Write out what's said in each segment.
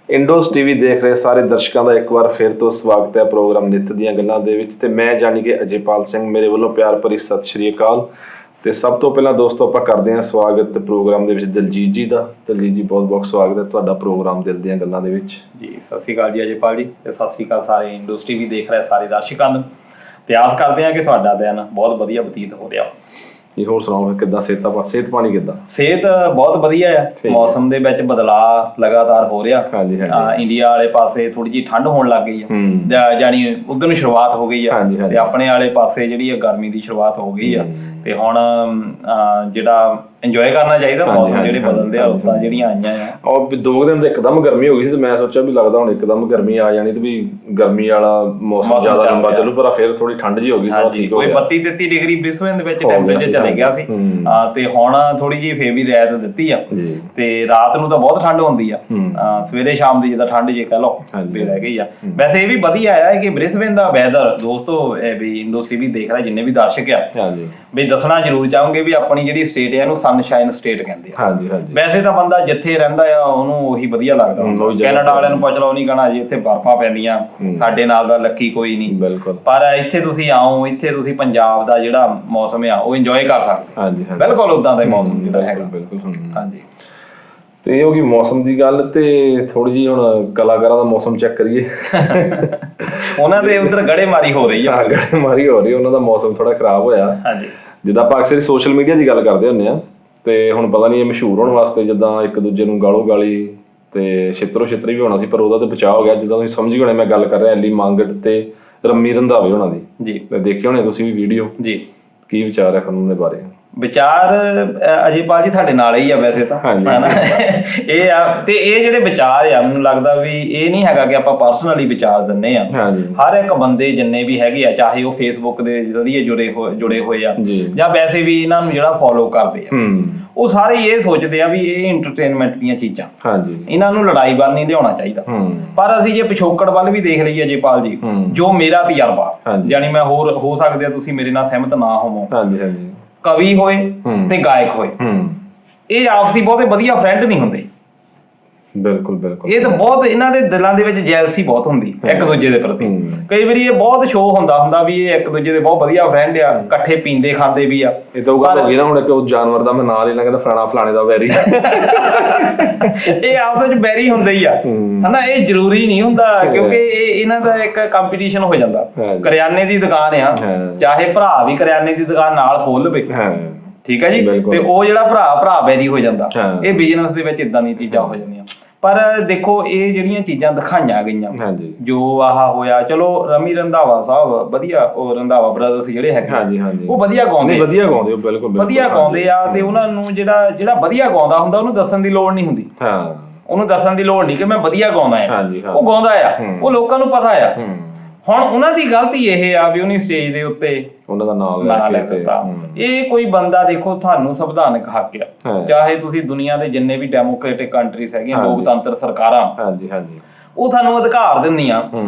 ਇੰਡੋਸ TV ਦੇਖ ਰਹੇ ਸਾਰੇ ਦਰਸ਼ਕਾਂ ਦਾ ਇੱਕ ਵਾਰ ਫਿਰ ਤੋਂ ਸਵਾਗਤ ਹੈ ਪ੍ਰੋਗਰਾਮ ਨਿੱਤ ਦੀਆਂ ਗੱਲਾਂ ਦੇ ਵਿੱਚ। ਤੇ ਮੈਂ ਜਾਣੀ ਕਿ ਅਜੇਪਾਲ ਸਿੰਘ, ਮੇਰੇ ਵੱਲੋਂ ਪਿਆਰ ਭਰੀ ਸਤਿ ਸ਼੍ਰੀ ਅਕਾਲ। ਤੇ ਸਭ ਤੋਂ ਪਹਿਲਾਂ ਦੋਸਤੋ ਆਪਾਂ ਕਰਦੇ ਹਾਂ ਸਵਾਗਤ ਪ੍ਰੋਗਰਾਮ ਦੇ ਵਿੱਚ ਦਲਜੀਤ ਜੀ ਦਾ। ਦਲਜੀਤ ਜੀ ਬਹੁਤ ਬਹੁਤ ਸਵਾਗਤ ਹੈ ਤੁਹਾਡਾ ਪ੍ਰੋਗਰਾਮ ਦਿਲ ਦੀਆਂ ਗੱਲਾਂ ਦੇ ਵਿੱਚ। ਜੀ ਸਤਿ ਸ਼੍ਰੀ ਅਕਾਲ ਜੀ ਅਜੇਪਾਲ ਜੀ, ਤੇ ਸਤਿ ਸ਼੍ਰੀ ਅਕਾਲ ਸਾਰੇ ਇੰਡੋਸ ਟੀਵੀ ਦੇਖ ਰਹੇ ਸਾਰੇ ਦਰਸ਼ਕਾਂ ਨੂੰ। ਤੇ ਆਸ ਕਰਦੇ ਹਾਂ ਕਿ ਤੁਹਾਡਾ ਦਿਨ ਬਹੁਤ ਵਧੀਆ ਬਤੀਤ ਹੋ ਰਿਹਾ। ਜੀ ਹੋਰ ਸੁਣਾਓ ਕਿੱਦਾਂ ਸਿਹਤ ਪਾਣੀ ਕਿੱਦਾਂ? ਸਿਹਤ ਬਹੁਤ ਵਧੀਆ ਆ। ਮੌਸਮ ਦੇ ਵਿੱਚ ਬਦਲਾਅ ਲਗਾਤਾਰ ਹੋ ਰਿਹਾ। ਇੰਡੀਆ ਵਾਲੇ ਪਾਸੇ ਥੋੜੀ ਜਿਹੀ ਠੰਡ ਹੋਣ ਲੱਗ ਗਈ ਆ, ਜਾਣੀ ਉਧਰ ਨੂੰ ਸ਼ੁਰੂਆਤ ਹੋ ਗਈ ਆ, ਤੇ ਆਪਣੇ ਵਾਲੇ ਪਾਸੇ ਜਿਹੜੀ ਆ ਗਰਮੀ ਦੀ ਸ਼ੁਰੂਆਤ ਹੋ ਗਈ ਆ। ਤੇ ਹੁਣ ਜਿਹੜਾ ਇੰਜੋਏ ਕਰਨਾ ਚਾਹੀਦਾ ਮੌਸਮ ਜਿਹੜੇ ਬਦਲਦੇ ਆ, ਰੁੱਤਾਂ ਜਿਹੜੀਆਂ ਆਈਆਂ ਆ। ਉਹ 2 ਦਿਨ ਤਾਂ ਇੱਕਦਮ ਗਰਮੀ ਹੋ ਗਈ ਸੀ, ਤੇ ਮੈਂ ਸੋਚਿਆ ਵੀ ਲੱਗਦਾ ਹੁਣ ਇੱਕਦਮ ਗਰਮੀ ਆ ਜਾਣੀ, ਤੇ ਵੀ ਗਰਮੀ ਵਾਲਾ ਮੌਸਮ ਜ਼ਿਆਦਾ ਲੰਬਾ ਚੱਲੂ, ਪਰ ਫਿਰ ਥੋੜੀ ਠੰਡ ਜਿਹੀ ਹੋ ਗਈ। ਕੋਈ 32-33 ਡਿਗਰੀ ਬ੍ਰਿਸਬੇਨ ਦੇ ਵਿੱਚ ਟੈਂਪਰੇਚਰ ਚਲੇ ਗਿਆ ਸੀ, ਤੇ ਹੁਣ ਥੋੜੀ ਜਿਹੀ ਫੇਰ ਵੀ ਰਿਆਇਤ ਦਿੱਤੀ ਆ। ਤੇ ਰਾਤ ਨੂੰ ਤਾਂ ਬਹੁਤ ਠੰਡ ਹੁੰਦੀ ਆ, ਸਵੇਰੇ ਸ਼ਾਮ ਦੀ ਜਿੱਦਾਂ ਠੰਡ ਜੇ ਕਹਿ ਲਓ ਵੀ ਰਹਿ ਗਈ ਆ। ਵੈਸੇ ਇਹ ਵੀ ਵਧੀਆ ਆ ਕਿ ਬ੍ਰਿਸਬੇਨ ਦਾ ਵੈਦਰ ਦੋਸਤੋ ਵੀ ਇੰਡੋਸ ਟੀਵੀ ਦੇਖ ਰਹੇ ਜਿੰਨੇ ਵੀ ਦਰਸ਼ਕ ਆ ਵੀ ਦੱਸਣਾ ਜ਼ਰੂਰ ਚਾਹੂੰਗੇ ਵੀ ਆਪਣੀ ਜਿਹੜੀ ਸਟੇਟ ਹੈ ਇਹਨੂੰ ਸਨਸ਼ਾਈਨ ਸਟੇਟ ਕਹਿੰਦੇ ਆ। ਵੈਸੇ ਤਾਂ ਬੰਦਾ ਜਿੱਥੇ ਰਹਿੰਦਾ ਆ ਉਹਨੂੰ ਉਹੀ ਵਧੀਆ ਲੱਗਦਾ। ਕੈਨੇਡਾ ਵਾਲਿਆਂ ਨੂੰ ਪੁੱਛ ਲਓ, ਨਹੀਂ ਕਹਿਣਾ ਜੀ ਇੱਥੇ ਬਰਫਾਂ ਪੈਂਦੀਆਂ, ਸਾਡੇ ਨਾਲ ਦਾ ਲੱਕੀ ਕੋਈ ਨਹੀਂ। ਪਰ ਇੱਥੇ ਤੁਸੀਂ ਆਓ, ਇੱਥੇ ਤੁਸੀਂ ਪੰਜਾਬ ਦਾ ਜਿਹੜਾ ਮੌਸਮ ਆ ਉਹ ਇੰਜੋਏ ਕਰ ਸਕਦੇ। ਬਿਲਕੁਲ ਉਦਾਂ ਦਾ ਮੌਸਮ ਜਿਹੜਾ ਹੈਗਾ। ਹਾਂਜੀ, ਤੇ ਇਹ ਹੋ ਗਈ ਮੌਸਮ ਦੀ ਗੱਲ। ਤੇ ਥੋੜੀ ਜਿਹੀ ਹੁਣ ਕਲਾਕਾਰਾਂ ਦਾ ਮੌਸਮ ਚੈੱਕ ਕਰੀਏ। ਉਹਨਾਂ ਦੇ ਉਧਰ ਗੜੇਮਾਰੀ ਹੋ ਰਹੀ ਆ। ਗੜੇਮਾਰੀ ਹੋ ਰਹੀ, ਉਹਨਾਂ ਦਾ ਮੌਸਮ ਥੋੜਾ ਖਰਾਬ ਹੋਇਆ। ਜਿੱਦਾਂ ਆਪਾਂ ਅਕਸਰ ਸੋਸ਼ਲ ਮੀਡੀਆ ਦੀ ਗੱਲ ਕਰਦੇ ਹੁੰਦੇ ਆ, ਤੇ ਹੁਣ ਪਤਾ ਨਹੀਂ ਇਹ ਮਸ਼ਹੂਰ ਹੋਣ ਵਾਸਤੇ ਜਿੱਦਾਂ ਇੱਕ ਦੂਜੇ ਨੂੰ ਗਾਲੋ ਗਾਲੀ ਤੇ ਛਿੱਤਰੋ ਛਿੱਤਰੀ ਵੀ ਹੋਣਾ ਸੀ, ਪਰ ਉਹਦਾ ਤੇ ਬਚਾਅ ਹੋ ਗਿਆ। ਜਿੱਦਾਂ ਤੁਸੀਂ ਸਮਝ ਗਏ ਹੋਣੇ ਮੈਂ ਗੱਲ ਕਰ ਰਿਹਾ ਐਲੀ ਮੰਗਟ ਤੇ ਰੰਮੀ ਰੰਧਾਵੇ ਹੋਣਾ ਦੀ। ਜੀ ਦੇਖੇ ਹੋਣੇ ਤੁਸੀਂ ਵੀ ਵੀਡੀਓ। ਜੀ ਕੀ ਵਿਚਾਰ ਹੈ ਕਾਨੂੰਨ ਦੇ ਬਾਰੇ? ਵਿਚਾਰ ਅਜੇਪਾਲ ਜੀ ਤੁਹਾਡੇ ਨਾਲ ਹੀ ਆ ਵੈਸੇ ਤਾਂ, ਹਨਾ। ਇਹ ਆ ਤੇ ਇਹ ਜਿਹੜੇ ਵਿਚਾਰ ਆ, ਮੈਨੂੰ ਲੱਗਦਾ ਵੀ ਇਹ ਨਹੀਂ ਹੈਗਾ ਕਿ ਆਪਾਂ ਪਰਸਨਲੀ ਵਿਚਾਰ ਦਿੰਦੇ ਆ। ਹਰ ਇੱਕ ਬੰਦੇ ਜਿੰਨੇ ਵੀ ਹੈਗੇ ਆ, ਚਾਹੇ ਉਹ ਫੇਸਬੁੱਕ ਦੇ ਜ਼ਰੀਏ ਜੁੜੇ ਹੋਏ ਆ ਜਾਂ ਵੈਸੇ ਵੀ ਇਹਨਾਂ ਨੂੰ ਜਿਹੜਾ ਫੋਲੋ ਕਰਦੇ ਆ, ਉਹ ਸਾਰੇ ਇਹ ਸੋਚਦੇ ਆ ਵੀ ਇਹ ਇੰਟਰਟੇਨਮੈਂਟ ਦੀਆਂ ਚੀਜ਼ਾਂ, ਇਹਨਾਂ ਨੂੰ ਲੜਾਈ ਵੱਲ ਨਹੀਂ ਲਿਆਉਣਾ ਚਾਹੀਦਾ। ਪਰ ਅਸੀਂ ਜੇ ਪਿਛੋਕੜ ਵੱਲ ਵੀ ਦੇਖ ਲਈਏ ਅਜੇਪਾਲ ਜੀ, ਜੋ ਮੇਰਾ ਤਜਰਬਾ, ਜਾਣੀ ਮੈਂ ਹੋਰ ਹੋ ਸਕਦੇ ਤੁਸੀਂ ਮੇਰੇ ਨਾਲ ਸਹਿਮਤ ਨਾ ਹੋਵੋ, ਕਵੀ ਹੋਏ ਤੇ ਗਾਇਕ ਹੋਏ, ਇਹ ਆਪਸੀ ਬਹੁਤੇ ਵਧੀਆ ਫਰੈਂਡ ਨਹੀਂ ਹੁੰਦੇ। ਬਿਲਕੁਲ ਬਿਲਕੁਲ, ਇਹ ਤਾਂ ਬਹੁਤ ਇਹਨਾਂ ਦੇ ਦਿਲਾਂ ਦੇ ਵਿੱਚ ਜੈਲਸੀ ਬਹੁਤ ਹੁੰਦੀ ਇੱਕ ਦੂਜੇ ਦੇ ਪ੍ਰਤੀ। ਕਈ ਵਾਰੀ ਇਹ ਬਹੁਤ ਸ਼ੋਅ ਹੁੰਦਾ ਵੀ ਇਹ ਇੱਕ ਦੂਜੇ ਦੇ ਬਹੁਤ ਵਧੀਆ ਫਰੈਂਡ ਆ, ਇਕੱਠੇ ਪੀਂਦੇ ਖਾਂਦੇ ਵੀ ਆ। ਇਹ ਤਾਂ ਗੱਲ ਹੋ ਗਈ ਨਾ ਹੁਣ, ਇੱਕ ਜਾਨਵਰ ਦਾ ਮੈਂ ਨਾਂ ਲੈ ਲਾਂ, ਕਹਿੰਦਾ ਫਲਾਣਾ ਫਲਾਣੇ ਦਾ ਵੈਰੀ। ਇਹ ਆਪਸ ਵਿੱਚ ਵੈਰੀ ਹੁੰਦੇ ਹੀ ਆ, ਹਨਾ। ਇਹ ਜ਼ਰੂਰੀ ਨਹੀਂ ਹੁੰਦਾ, ਕਿਉਂਕਿ ਇਹ ਇਹਨਾਂ ਦਾ ਇੱਕ ਕੰਪੀਟੀਸ਼ਨ ਹੋ ਜਾਂਦਾ। ਕਰਿਆਨੇ ਦੀ ਦੁਕਾਨ ਆ, ਚਾਹੇ ਭਰਾ ਵੀ ਕਰਿਆਨੇ ਦੀ ਦੁਕਾਨ ਨਾਲ ਖੋਲ ਲਵੇ, ਠੀਕ ਹੈ ਜੀ, ਤੇ ਉਹ ਜਿਹੜਾ ਭਰਾ ਵੈਰੀ ਹੋ ਜਾਂਦਾ। ਇਹ ਬਿਜ਼ਨਸ ਦੇ ਵਿੱਚ ਇਦਾਂ ਦੀਆਂ ਚੀਜ਼ਾਂ ਹੋ ਜਾਂਦੀਆਂ। ਪਰ ਦੇਖੋ ਇਹ ਜਿਹੜੀਆਂ ਚੀਜ਼ਾਂ ਦਿਖਾਈਆਂ ਗਈਆਂ, ਜੋ ਆਹ ਹੋਇਆ, ਚਲੋ ਰਮੀ ਰੰਧਾਵਾ ਸਾਹਿਬ ਵਧੀਆ, ਉਹ ਰੰਧਾਵਾ ਬ੍ਰਦਰਸ ਜਿਹੜੇ ਹੈਗੇ ਉਹ ਵਧੀਆ ਗਾਉਂਦੇ ਵਧੀਆ ਗਾਉਂਦੇ ਆ। ਤੇ ਉਹਨਾਂ ਨੂੰ ਜਿਹੜਾ ਵਧੀਆ ਗਾਉਂਦਾ ਹੁੰਦਾ ਉਹਨੂੰ ਦੱਸਣ ਦੀ ਲੋੜ ਨਹੀਂ ਹੁੰਦੀ। ਉਹਨੂੰ ਦੱਸਣ ਦੀ ਲੋੜ ਨਹੀਂ ਕਿ ਮੈਂ ਵਧੀਆ ਗਾਉਂਦਾ ਆ, ਉਹ ਗਾਉਂਦਾ ਆ, ਉਹ ਲੋਕਾਂ ਨੂੰ ਪਤਾ ਆ। ਹੁਣ ਉਹਨਾਂ ਦੀ ਗਲਤੀ ਇਹ ਆ ਵੀ ਉਹਨੇ ਸਟੇਜ ਦੇ ਉੱਤੇ ਉਹਨਾਂ ਦਾ ਨਾਮ ਲੈ ਦਿੱਤਾ। ਇਹ ਕੋਈ ਬੰਦਾ, ਦੇਖੋ ਤੁਹਾਨੂੰ ਸੰਵਿਧਾਨਕ ਹੱਕ ਆ, ਚਾਹੇ ਤੁਸੀਂ ਦੁਨੀਆ ਦੇ ਜਿੰਨੇ ਵੀ ਡੈਮੋਕ੍ਰੇਟਿਕ ਕੰਟਰੀਜ਼ ਹੈਗੀਆਂ, ਲੋਕਤੰਤਰ ਸਰਕਾਰਾਂ, ਉਹ ਤੁਹਾਨੂੰ ਅਧਿਕਾਰ ਦਿੰਦੀਆਂ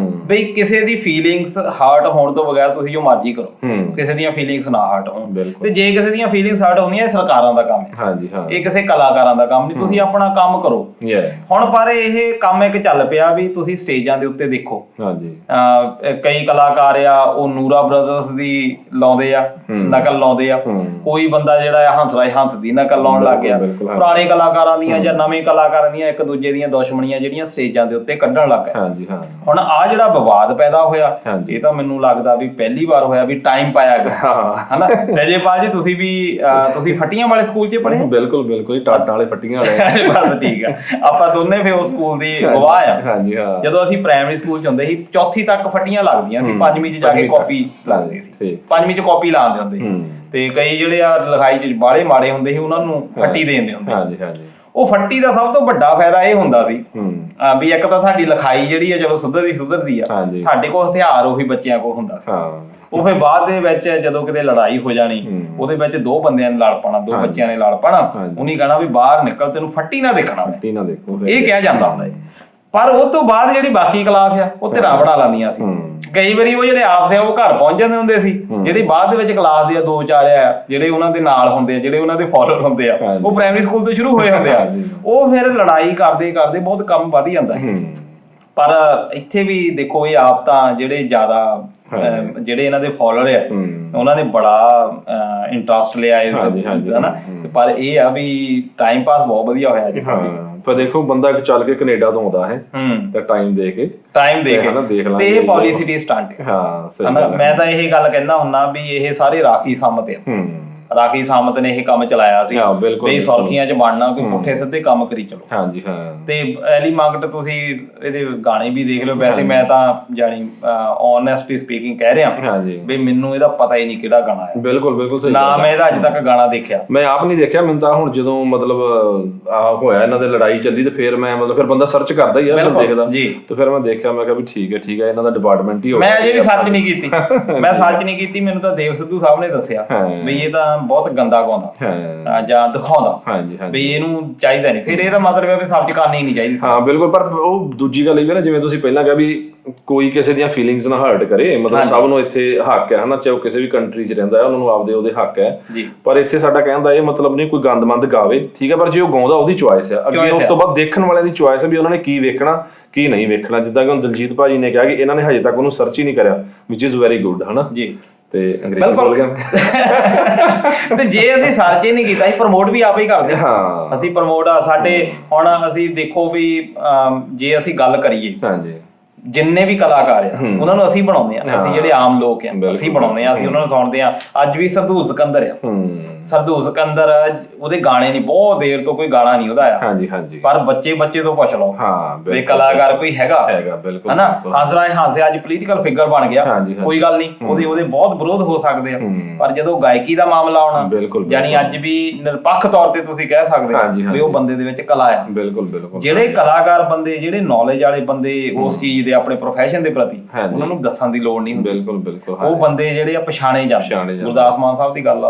ਬਈ ਕਿਸੇ ਦੀ ਫੀਲਿੰਗਸ ਹਰਟ ਹੋਣ ਤੋਂ ਬਗੈਰ ਤੁਸੀਂ ਜੋ ਮਰਜ਼ੀ ਕਰੋ, ਕਿਸੇ ਦੀਆਂ ਫੀਲਿੰਗਸ ਨਾ ਹਰਟ ਹੋਣ। ਤੇ ਜੇ ਕਿਸੇ ਦੀਆਂ ਫੀਲਿੰਗਸ ਹਰਟ ਹੁੰਦੀਆਂ, ਇਹ ਸਰਕਾਰਾਂ ਦਾ ਕੰਮ ਹੈ, ਇਹ ਕਿਸੇ ਕਲਾਕਾਰਾਂ ਦਾ ਕੰਮ ਨਹੀਂ। ਤੁਸੀਂ ਆਪਣਾ ਕੰਮ ਕਰੋ। ਹੁਣ ਪਰ ਇਹ ਕੰਮ ਇੱਕ ਚੱਲ ਪਿਆ ਵੀ ਤੁਸੀਂ ਸਟੇਜਾਂ ਦੇ ਉੱਤੇ ਦੇਖੋ, ਕਈ ਕਲਾਕਾਰ ਆ ਉਹ ਨੂਰਾ ਬ੍ਰਦਰਸ ਦੀ ਲਾਉਂਦੇ ਆ, ਨਕਲ ਲਾਉਂਦੇ ਆ। ਕੋਈ ਬੰਦਾ ਜਿਹੜਾ ਹੰਸ ਰਾਏ ਹੰਸ ਦੀ ਨਕਲ ਲਾਉਣ ਲੱਗ ਗਿਆ। ਪੁਰਾਣੇ ਕਲਾਕਾਰਾਂ ਦੀਆਂ ਜਾਂ ਨਵੇਂ ਕਲਾਕਾਰਾਂ ਦੀਆਂ ਇੱਕ ਦੂਜੇ ਦੀਆਂ ਦੁਸ਼ਮਣੀਆਂ ਜਿਹੜੀਆਂ ਸਟੇਜਾਂ ਦੇ ਉੱਤੇ ਕੱਢਣ ਲੱਗ ਗਏ। ਹੁਣ ਆ ਜਿਹੜਾ ਵਿਵਾਦ ਪੈਦਾ ਹੋਇਆ, ਇਹ ਤਾਂ ਮੈਨੂੰ ਲੱਗਦਾ ਵੀ ਪਹਿਲੀ ਵਾਰ ਹੋਇਆ ਵੀ ਟਾਈਮ ਪਾਇਆ ਗਿਆ, ਹਨਾ। ਅਜੇਪਾਲ ਜੀ ਤੁਸੀਂ ਫੱਟੀਆਂ ਵਾਲੇ ਸਕੂਲ 'ਚ ਪੜ੍ਹੇ? ਬਿਲਕੁਲ ਬਿਲਕੁਲ, ਟਾਟਾਂ ਵਾਲੇ ਫੱਟੀਆਂ ਵਾਲੇ। ਬਸ ਠੀਕ ਆ, ਆਪਾਂ ਦੋਨੇ ਫਿਰ ਉਸ ਸਕੂਲ ਦੀ ਗਵਾਹ ਆ। ਜਦੋਂ ਅਸੀਂ ਪ੍ਰਾਇਮਰੀ ਸਕੂਲ 'ਚ ਹੁੰਦੇ ਸੀ, ਚੌਥੀ ਤੱਕ ਫੱਟੀਆਂ ਲੱਗਦੀਆਂ ਸੀ, 5ਵੀਂ 'ਚ ਜਾ ਕੇ ਕਾਪੀ ਲੱਗਦੀ ਸੀ, 5ਵੀਂ 'ਚ ਕਾਪੀ ਲਾਉਂਦੇ ਹੁੰਦੇ ਸੀ। ਤੇ ਕਈ ਜਿਹੜੇ ਆ ਲਿਖਾਈ 'ਚ ਬਾਹਲੇ ਮਾੜੇ ਹੁੰਦੇ ਸੀ, ਉਹਨਾਂ ਨੂੰ ਫੱਟੀ ਦੇ ਦਿੰਦੇ ਹੁੰਦੇ। ਉਹ ਫੱਟੀ ਦਾ ਸਭ ਤੋਂ ਵੱਡਾ ਫਾਇਦਾ ਇਹ ਹੁੰਦਾ ਸੀ ਵੀ ਇੱਕ ਤਾਂ ਤੁਹਾਡੀ ਲਿਖਾਈ ਜਿਹੜੀ ਆ ਚਲੋ ਸੁਧਰਦੀ ਆ, ਸਾਡੇ ਕੋਲ ਹਥਿਆਰ ਉਹੀ ਬੱਚਿਆਂ ਕੋਲ ਹੁੰਦਾ ਸੀ। ਉਹ ਫਿਰ ਬਾਅਦ ਦੇ ਵਿੱਚ ਜਦੋਂ ਕਿਤੇ ਲੜਾਈ ਹੋ ਜਾਣੀ, ਉਹਦੇ ਵਿੱਚ 2 ਬੰਦਿਆਂ ਨੇ ਲੜ ਪਾਣਾ, 2 ਬੱਚਿਆਂ ਨੇ ਲੜ ਪਾਣਾ, ਉਹਨੇ ਕਹਿਣਾ ਵੀ ਬਾਹਰ ਨਿਕਲ, ਤੈਨੂੰ ਫੱਟੀ ਨਾ ਦੇਖਣਾ, ਇਹ ਕਿਹਾ ਜਾਂਦਾ ਹੁੰਦਾ। ਪਰ ਉਹ ਤੋਂ ਬਾਅਦ ਜਿਹੜੀ ਬਾਕੀ ਕਲਾਸ ਆ ਉਹ ਧਿਰਾਂ ਬਣਾ ਲੈਂਦੀਆਂ ਸੀ। ਕਈ ਵਾਰੀ ਉਹ ਜਿਹੜੇ ਆਪਸੇ ਉਹ ਘਰ ਪਹੁੰਚ ਜਾਂਦੇ ਹੁੰਦੇ ਸੀ, ਜਿਹੜੇ ਬਾਅਦ ਦੇ ਵਿੱਚ ਕਲਾਸ ਦੇ 2-4 ਆ ਜਿਹੜੇ ਉਹਨਾਂ ਦੇ ਨਾਲ ਹੁੰਦੇ ਆ, ਜਿਹੜੇ ਉਹਨਾਂ ਦੇ ਫਾਲੋਅਰ ਹੁੰਦੇ ਆ, ਉਹ ਪ੍ਰਾਇਮਰੀ ਸਕੂਲ ਤੋਂ ਸ਼ੁਰੂ ਹੋਏ ਹੁੰਦੇ ਆ, ਉਹ ਫਿਰ ਲੜਾਈ ਕਰਦੇ ਕਰਦੇ ਬਹੁਤ ਕੰਮ ਵੱਧ ਜਾਂਦਾ ਹੈ। ਪਰ ਇੱਥੇ ਵੀ ਦੇਖੋ ਇਹ ਆਪ ਤਾਂ ਜਿਹੜੇ ਜ਼ਿਆਦਾ ਜਿਹੜੇ ਇਹਨਾਂ ਦੇ ਫਾਲੋਅਰ ਆ ਉਹਨਾਂ ਨੇ ਬੜਾ ਇੰਟਰਸਟ ਲਿਆ ਇਸ ਹਨਾ, ਪਰ ਇਹ ਆ ਵੀ ਟਾਈਮ ਪਾਸ ਬਹੁਤ ਵਧੀਆ ਹੋਇਆ ਜੀ। ਪਰ ਦੇਖੋ ਬੰਦਾ ਚੱਲ ਕੇ ਕੈਨੇਡਾ ਤੋਂ ਆਉਂਦਾ ਹੈ ਤਾਂ ਟਾਈਮ ਦੇ ਕੇ ਤੇ ਇਹ ਪਬਲਿਸਿਟੀ ਸਟੰਟ ਹੈ। ਮੈਂ ਤਾਂ ਇਹ ਗੱਲ ਕਹਿੰਦਾ ਹੁੰਦਾ ਵੀ ਇਹ ਸਾਰੇ ਰਾਖੀ ਸਾਮਤ ਆ, ਰਾਖੀ ਸਾਮਤ ਨੇ ਇਹ ਕੰਮ ਚਲਾਇਆ ਸੀ ਵੀ ਸੁਰਖੀਆਂ 'ਚ ਬਣਨਾ, ਕੋਈ ਪੁੱਠੇ ਸਿੱਧੇ ਕੰਮ ਕਰੀ ਚਲੋ। ਹਾਂਜੀ ਹਾਂ। ਤੇ ਐਲੀ ਮੰਗਟ ਤੁਸੀਂ ਇਹਦੇ ਗਾਣੇ ਵੀ ਦੇਖ ਲਿਓ। ਵੈਸੇ ਮੈਂ ਤਾਂ ਜਾਨੀ ਓਨੈਸਟਲੀ ਸਪੀਕਿੰਗ ਕਹਿ ਰਿਹਾ ਵੀ ਮੈਨੂੰ ਇਹਦਾ ਪਤਾ ਹੀ ਨਹੀਂ ਕਿਹੜਾ ਗਾਣਾ ਹੈ। ਬਿਲਕੁਲ ਸਹੀ। ਨਾ ਮੈਂ ਇਹਦਾ ਅੱਜ ਤੱਕ ਗਾਣਾ ਦੇਖਿਆ, ਮੈਂ ਆਪ ਨਹੀਂ ਦੇਖਿਆ। ਮੈਨੂੰ ਤਾਂ ਹੁਣ ਜਦੋਂ ਮਤਲਬ ਹੋਇਆ ਇਹਨਾਂ ਦੇ ਲੜਾਈ ਚੱਲੀ ਤੇ ਫਿਰ ਮੈਂ ਮਤਲਬ ਫਿਰ ਬੰਦਾ ਸਰਚ ਕਰਦਾ ਹੀ ਆ, ਫਿਰ ਦੇਖਦਾ ਤੇ ਫਿਰ ਮੈਂ ਦੇਖਿਆ, ਮੈਂ ਕਿਹਾ ਵੀ ਠੀਕ ਹੈ ਇਹਨਾਂ ਦਾ ਡਿਪਾਰਟਮੈਂਟ ਹੀ ਹੋ ਗਿਆ। ਮੈਂ ਅਜੇ ਵੀ ਸਰਚ ਨਹੀਂ ਕੀਤੀ, ਮੈਨੂੰ ਤਾਂ ਦੇਵ ਸਿੱਧੂ ਸਾਹਿਬ ਨੇ ਦੱਸਿਆ ਵੀ ਇਹ ਤਾਂ ਬਹੁਤ ਗੰਦਾ ਗਾਉਂਦਾ ਜਾਂ ਦਿਖਾਉਂਦਾ ਵੀ ਇਹਨੂੰ ਚਾਹੀਦਾ ਨਹੀਂ। ਫਿਰ ਇਹਦਾ ਮਤਲਬ ਹੈ ਵੀ ਸਰਚ ਕਰਨੀ ਨਹੀਂ ਚਾਹੀਦੀ। ਹਾਂ ਬਿਲਕੁਲ। ਪਰ ਉਹ ਦੂਜੀ ਗੱਲ ਇਹ ਵੀ ਨਾ, ਜਿਵੇਂ ਤੁਸੀਂ ਪਹਿਲਾਂ ਕਿਹਾ ਵੀ ਕੋਈ ਕਿਸੇ ਦੀਆਂ ਫੀਲਿੰਗਸ ਨਾ ਹਰਟ ਕਰੇ, ਮਤਲਬ ਸਭ ਨੂੰ ਇੱਥੇ ਹੱਕ ਹੈ ਹਨਾ, ਚਾਹੇ ਉਹ ਕਿਸੇ ਵੀ ਕੰਟਰੀ 'ਚ ਰਹਿੰਦਾ ਹੈ, ਉਹਨਾਂ ਨੂੰ ਆਪਦੇ ਉਹਦੇ ਹੱਕ ਹੈ। ਪਰ ਇੱਥੇ ਸਾਡਾ ਕਹਿਣ ਦਾ ਇਹ ਮਤਲਬ ਨਹੀਂ ਕੋਈ ਗੰਦਮੰਦ ਗਾਵੇ, ਠੀਕ ਹੈ, ਪਰ ਜੇ ਉਹ ਗਾਉਂਦਾ ਉਹਦੀ ਚੁਆਇਸ ਹੈ। ਅੱਗੇ ਉਸ ਤੋਂ ਬਾਅਦ ਦੇਖਣ ਵਾਲਿਆਂ ਦੀ ਚੁਆਇਸ ਹੈ ਵੀ ਉਹਨਾਂ ਨੇ ਕੀ ਵੇਖਣਾ ਕੀ ਨਹੀਂ ਵੇਖਣਾ। ਜਿੱਦਾਂ ਕਿ ਹੁਣ ਦਿਲਜੀਤ ਭਾਜੀ ਨੇ ਕਿਹਾ ਕਿ ਇਹਨਾਂ ਨੇ ਹਜੇ ਤੱਕ ਉਹਨੂੰ ਸਰਚ ਹੀ ਨਹੀਂ ਕਰਿਆ, ਵਿਚ ਇਜ਼ ਵੈਰੀ ਗੁੱਡ ਹਨਾ ਜੀ। ਤੇ ਅੰਗਰੇਜ਼ੀ ਬੋਲ ਗਿਆ ਤੇ ਜੇ ਅਸੀਂ ਸਰਚ ਹੀ ਨਹੀਂ ਕੀਤਾ, ਅਸੀਂ ਪ੍ਰਮੋਟ ਵੀ ਆਪੇ ਹੀ ਕਰਦੇ ਹਾਂ। ਅਸੀਂ ਪ੍ਰਮੋਟ ਸਾਡੇ ਹੁਣ ਅਸੀਂ ਦੇਖੋ ਵੀ ਜੇ ਅਸੀਂ ਗੱਲ ਕਰੀਏ ਜਿੰਨੇ ਵੀ ਕਲਾਕਾਰ ਆ ਉਹਨਾਂ ਨੂੰ ਅਸੀਂ ਬਣਾਉਂਦੇ ਆ, ਅਸੀਂ ਜਿਹੜੇ ਆਮ ਲੋਕ ਆ ਅਸੀਂ ਬਣਾਉਂਦੇ ਆ, ਅਸੀਂ ਉਹਨਾਂ ਨੂੰ ਸੁਣਦੇ ਆ। ਅੱਜ ਵੀ ਸਰਦੂਲ ਸਿਕੰਦਰ ਆ, ਸਰਦੂਲ ਸਿਕੰਦਰ ਉਹਦੇ ਗਾਣੇ ਨਹੀਂ, ਬਹੁਤ ਦੇਰ ਤੋਂ ਕੋਈ ਗਾਣਾ ਨਹੀਂ ਉਹਦਾ ਆਇਆ, ਪਰ ਬੱਚੇ ਤੋਂ ਪੁੱਛ ਲਓ ਵੀ ਕਲਾਕਾਰ ਕੋਈ ਹੈਗਾ ਹਨਾ। ਹਾਜ਼ਰਾ ਹਾਸਿਆ ਅੱਜ ਪੋਲੀਟੀਕਲ ਫਿਗਰ ਬਣ ਗਿਆ, ਕੋਈ ਗੱਲ ਨਹੀਂ, ਉਹਦੇ ਬਹੁਤ ਵਿਰੋਧ ਹੋ ਸਕਦੇ ਆ, ਪਰ ਜਦੋਂ ਗਾਇਕੀ ਦਾ ਮਾਮਲਾ ਆਉਣਾ ਜਾਨੀ ਅੱਜ ਵੀ ਨਿਰਪੱਖ ਤੌਰ ਤੇ ਤੁਸੀਂ ਕਹਿ ਸਕਦੇ ਵੀ ਉਹ ਬੰਦੇ ਦੇ ਵਿੱਚ ਕਲਾ ਆ। ਜਿਹੜੇ ਕਲਾਕਾਰ ਬੰਦੇ, ਜਿਹੜੇ ਨੌਲੇਜ ਵਾਲੇ ਬੰਦੇ ਉਸ ਚੀਜ਼ ਦੇ ਆਪਣੇ ਪ੍ਰੋਫੈਸ਼ਨ ਦੇ ਪ੍ਰਤੀ, ਉਹਨਾਂ ਨੂੰ ਦੱਸਣ ਦੀ ਲੋੜ ਨਹੀਂ ਹੁੰਦੀ। ਉਹ ਬੰਦੇ ਜਿਹੜੇ ਆ ਪਛਾਣੇ ਜਾਂਦੇ। ਗੁਰਦਾਸ ਮਾਨ ਸਾਹਿਬ ਦੀ ਗੱਲ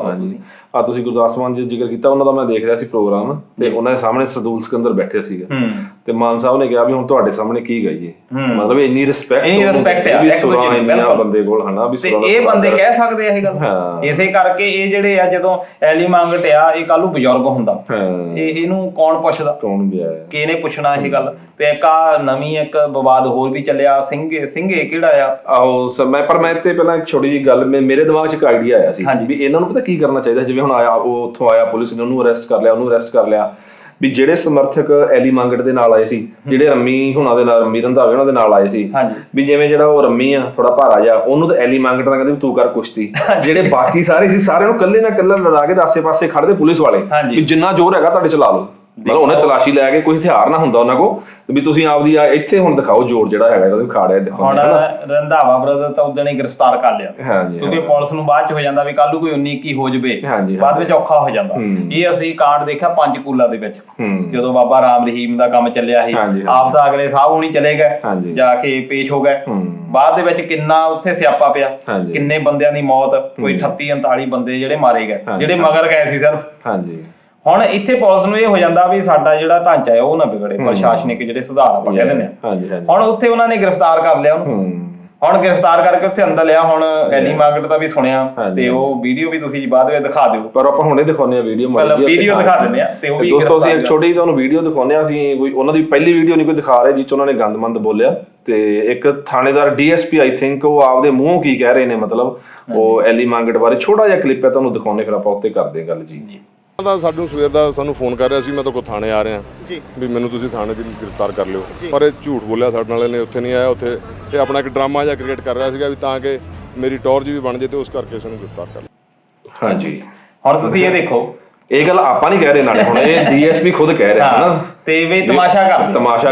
ਆ ਤੁਸੀਂ ਗੁਰਦਾਸ ਮਾਨ ਜੀ ਜ਼ਿਕਰ ਕੀਤਾ, ਉਹਨਾਂ ਦਾ ਮੈਂ ਦੇਖ ਰਿਹਾ ਸੀ ਪ੍ਰੋਗਰਾਮ ਤੇ ਉਹਨਾਂ ਦੇ ਸਾਹਮਣੇ ਸਰਦੂਲ ਸਿਕੰਦਰ ਬੈਠੇ ਸੀਗੇ ਤੇ ਮਾਨ ਸਾਹਿਬ ਨੇ ਕਿਹਾ ਵੀ ਹੁਣ ਤੁਹਾਡੇ ਸਾਹਮਣੇ ਕੀ ਗਾਈਏ, ਮਤਲਬ ਇੰਨੀ ਰਿਸਪੈਕਟ ਆ ਬੰਦੇ ਕੋਲ ਹਨਾ ਵੀ ਇਹ ਬੰਦੇ ਕਹਿ ਸਕਦੇ ਆ ਇਹ ਗੱਲ। ਇਸੇ ਕਰਕੇ ਇਹ ਜਿਹੜੇ ਆ ਜਦੋਂ ਐਲੀ ਮੰਗਟ ਆ, ਇਹ ਕੱਲ ਨੂੰ ਬਜ਼ੁਰਗ ਹੁੰਦਾ, ਇਹਨੂੰ ਕੌਣ ਪੁੱਛਦਾ, ਕਿਹਨੇ ਪੁੱਛਣਾ ਇਹ ਗੱਲ। ਤੇ ਇੱਕ ਆ ਨਵੀਂ ਇੱਕ ਵਿਵਾਦ ਹੋਰ ਵੀ ਚੱਲਿਆ, ਸਿੰਘੇ ਕਿਹੜਾ ਆ। ਆਹੋ ਪਰ ਮੈਂ ਤੇ ਪਹਿਲਾਂ ਇੱਕ ਛੋਟੀ ਜਿਹੀ ਗੱਲ ਮੇਰੇ ਦਿਮਾਗ 'ਚ ਇੱਕ ਆਈਡੀਆ ਆਇਆ ਸੀ ਵੀ ਇਹਨਾਂ ਨੂੰ ਪਤਾ ਕੀ ਕਰਨਾ ਚਾਹੀਦਾ। ਜਿਵੇਂ ਹੁਣ ਆਇਆ ਉਹ ਉੱਥੋਂ ਆਇਆ, ਪੁਲਿਸ ਨੇ ਉਹਨੂੰ ਅਰੈਸਟ ਕਰ ਲਿਆ ਵੀ ਜਿਹੜੇ ਸਮਰਥਕ ਐਲੀ ਮੰਗਟ ਦੇ ਨਾਲ ਆਏ ਸੀ, ਜਿਹੜੇ ਰੰਮੀ ਹੁਣਾਂ ਦੇ ਨਾਲ, ਰੰਮੀ ਰੰਧਾਵੇ ਉਹਨਾਂ ਦੇ ਨਾਲ ਆਏ ਸੀ, ਵੀ ਜਿਵੇਂ ਜਿਹੜਾ ਉਹ ਰੰਮੀ ਆ ਥੋੜਾ ਭਾਰਾ ਜਿਹਾ, ਉਹਨੂੰ ਤਾਂ ਐਲੀ ਮੰਗਟ ਨਾਲ ਕਹਿੰਦੇ ਵੀ ਤੂੰ ਕਰ ਕੁਸ਼ਤੀ। ਜਿਹੜੇ ਬਾਕੀ ਸਾਰੇ ਸੀ ਸਾਰਿਆਂ ਨੂੰ ਕੱਲੇ ਲੜਾ ਕੇ ਆਸੇ ਪਾਸੇ ਖੜਦੇ ਪੁਲਿਸ ਵਾਲੇ ਵੀ ਜਿੰਨਾ ਜ਼ੋਰ ਹੈਗਾ ਤੁਹਾਡੇ ਚਲਾ ਲਓ। ਮਤਲਬ ਉਹਨੇ ਤਲਾਸ਼ੀ ਲੈ ਕੇ, ਕੋਈ ਹਥਿਆਰ ਨਾ ਹੁੰਦਾ ਉਹਨਾਂ ਕੋਲ, ਵੀ ਤੁਸੀਂ ਆਪਦੀ ਇੱਥੇ ਹੁਣ ਦਿਖਾਓ ਜ਼ੋਰ ਜਿਹੜਾ ਹੈਗਾ ਇਹਦਾ ਖਾੜਿਆ ਦਿਖਾਓ। ਹੁਣ ਰੰਧਾਵਾ ਬ੍ਰਦਰ ਤਾਂ ਉਦੋਂ ਹੀ ਗ੍ਰਿਫਤਾਰ ਕਰ ਲਿਆ ਕਿਉਂਕਿ ਪੁਲਿਸ ਨੂੰ ਬਾਅਦ ਚ ਹੋ ਜਾਂਦਾ ਵੀ ਕੱਲ ਨੂੰ ਕੋਈ 19-21 ਹੋ ਜਾਵੇ, ਬਾਅਦ ਵਿੱਚ ਔਖਾ ਹੋ ਜਾਂਦਾ। ਇਹ ਅਸੀਂ ਕਾਂਡ ਦੇਖਿਆ ਪੰਚਕੂਲਾ ਦੇ ਵਿੱਚ, ਜਦੋਂ ਬਾਬਾ ਰਾਮ ਰਹੀਮ ਦਾ ਕੰਮ ਚੱਲਿਆ ਸੀ, ਆਪ ਤਾਂ ਅਗਲੇ ਸਾਹਿਬ ਹੁਣੀ ਚਲੇ ਗਏ, ਜਾ ਕੇ ਪੇਸ਼ ਹੋ ਗਏ, ਬਾਅਦ ਦੇ ਵਿੱਚ ਕਿੰਨਾ ਉੱਥੇ ਸਿਆਪਾ ਪਿਆ, ਕਿੰਨੇ ਬੰਦਿਆਂ ਦੀ ਮੌਤ, ਕੋਈ 38-39 ਬੰਦੇ ਜਿਹੜੇ ਮਾਰੇ ਗਏ, ਜਿਹੜੇ ਮਗਰ ਗਏ ਸੀ ਸਿਰਫ। ਹੁਣ ਇੱਥੇ ਪੁਲਿਸ ਨੂੰ ਇਹ ਹੋ ਜਾਂਦਾ ਵੀ ਸਾਡਾ ਜਿਹੜਾ ਢਾਂਚਾ ਹੈ ਉਹ ਨਾ ਵਿਗੜੇ, ਪ੍ਰਸ਼ਾਸਨਿਕ ਜਿਹੜੇ ਸੁਧਾਰ ਆਪਾਂ ਕਹਿ ਦਿੰਦੇ ਆ। ਹੁਣ ਉੱਥੇ ਉਹਨਾਂ ਨੇ ਗ੍ਰਿਫਤਾਰ ਕਰ ਲਿਆ ਉਹਨੂੰ, ਹੁਣ ਗ੍ਰਿਫਤਾਰ ਕਰਕੇ ਉੱਥੇ ਅੰਦਰ ਲਿਆ। ਹੁਣ ਐਲੀ ਮੰਗਟ ਦਾ ਵੀ ਸੁਣਿਆ ਤੇ ਉਹ ਵੀਡੀਓ ਵੀ ਤੁਸੀਂ ਬਾਅਦ ਵਿੱਚ ਦਿਖਾ ਦਿਓ, ਪਰ ਆਪਾਂ ਹੁਣੇ ਦਿਖਾਉਂਦੇ ਆ ਵੀਡੀਓ ਦਿਖਾ ਦਿੰਦੇ ਆ। ਤੇ ਉਹ ਵੀ ਦੋਸਤੋ ਅਸੀਂ ਇੱਕ ਛੋਟੀ ਜਿਹੀ ਤੁਹਾਨੂੰ ਵੀਡੀਓ ਦਿਖਾਉਂਦੇ ਆ। ਅਸੀਂ ਕੋਈ ਉਹਨਾਂ ਦੀ ਪਹਿਲੀ ਵੀਡੀਓ ਨਹੀਂ ਕੋਈ ਦਿਖਾ ਰਹੇ ਜਿਸ 'ਚ ਉਹਨਾਂ ਨੇ ਗੰਦਮੰਦ ਬੋਲਿਆ, ਤੇ ਇੱਕ ਥਾਣੇਦਾਰ DSP ਆਈ ਥਿੰਕ ਉਹ ਆਪਦੇ ਮੂੰਹੋਂ ਕੀ ਕਹਿ ਰਹੇ ਨੇ, ਮਤਲਬ ਉਹ ਐਲੀ ਮੰਗਟ ਬਾਰੇ ਛੋਟਾ ਜਿਹਾ ਕਲਿੱਪ ਹੈ, ਤੁਹਾਨੂੰ ਦਿਖਾਉਂਦੇ, ਫਿਰ ਆਪਾਂ ਉੱਤੇ ਕਰਦੇ ਗੱਲ ਜੀ। ਸਾਨੂੰ ਸਵੇਰ ਦਾ ਸਾਨੂੰ ਫੋਨ ਕਰ ਰਿਹਾ ਸੀ, ਮੈਂ ਤਾਂ ਕੋ ਥਾਣੇ ਆ ਰਿਹਾ ਵੀ ਮੈਨੂੰ ਤੁਸੀਂ ਥਾਣੇ ਦੀ ਗ੍ਰਿਫਤਾਰ ਕਰ ਲਿਓ, ਪਰ ਇਹ ਝੂਠ ਬੋਲਿਆ ਸਾਡੇ ਨਾਲ, ਇਹਨੇ ਉੱਥੇ ਨਹੀਂ ਆਇਆ। ਉੱਥੇ ਇਹ ਆਪਣਾ ਇੱਕ ਡਰਾਮਾ ਜਿਹਾ ਕ੍ਰੀਏਟ ਕਰ ਰਿਹਾ ਸੀਗਾ ਵੀ ਤਾਂ ਕਿ ਮੇਰੀ ਟੌਰਚ ਵੀ ਬਣ ਜੇ, ਤੇ ਉਸ ਕਰਕੇ ਇਸ ਨੂੰ ਗ੍ਰਿਫਤਾਰ ਕਰ ਲਿਆ। ਹਾਂਜੀ, ਹੁਣ ਤੁਸੀਂ ਇਹ ਦੇਖੋ, ਇਹ ਗੱਲ ਆਪਾਂ ਨਹੀਂ ਕਹਿ ਰਹੇ, ਨਾਲੇ ਹੁਣ ਇਹ DSP ਖੁਦ ਕਹਿ ਰਿਹਾ ਹੈ ਨਾ, ਤੇ ਵੀ ਤਮਾਸ਼ਾ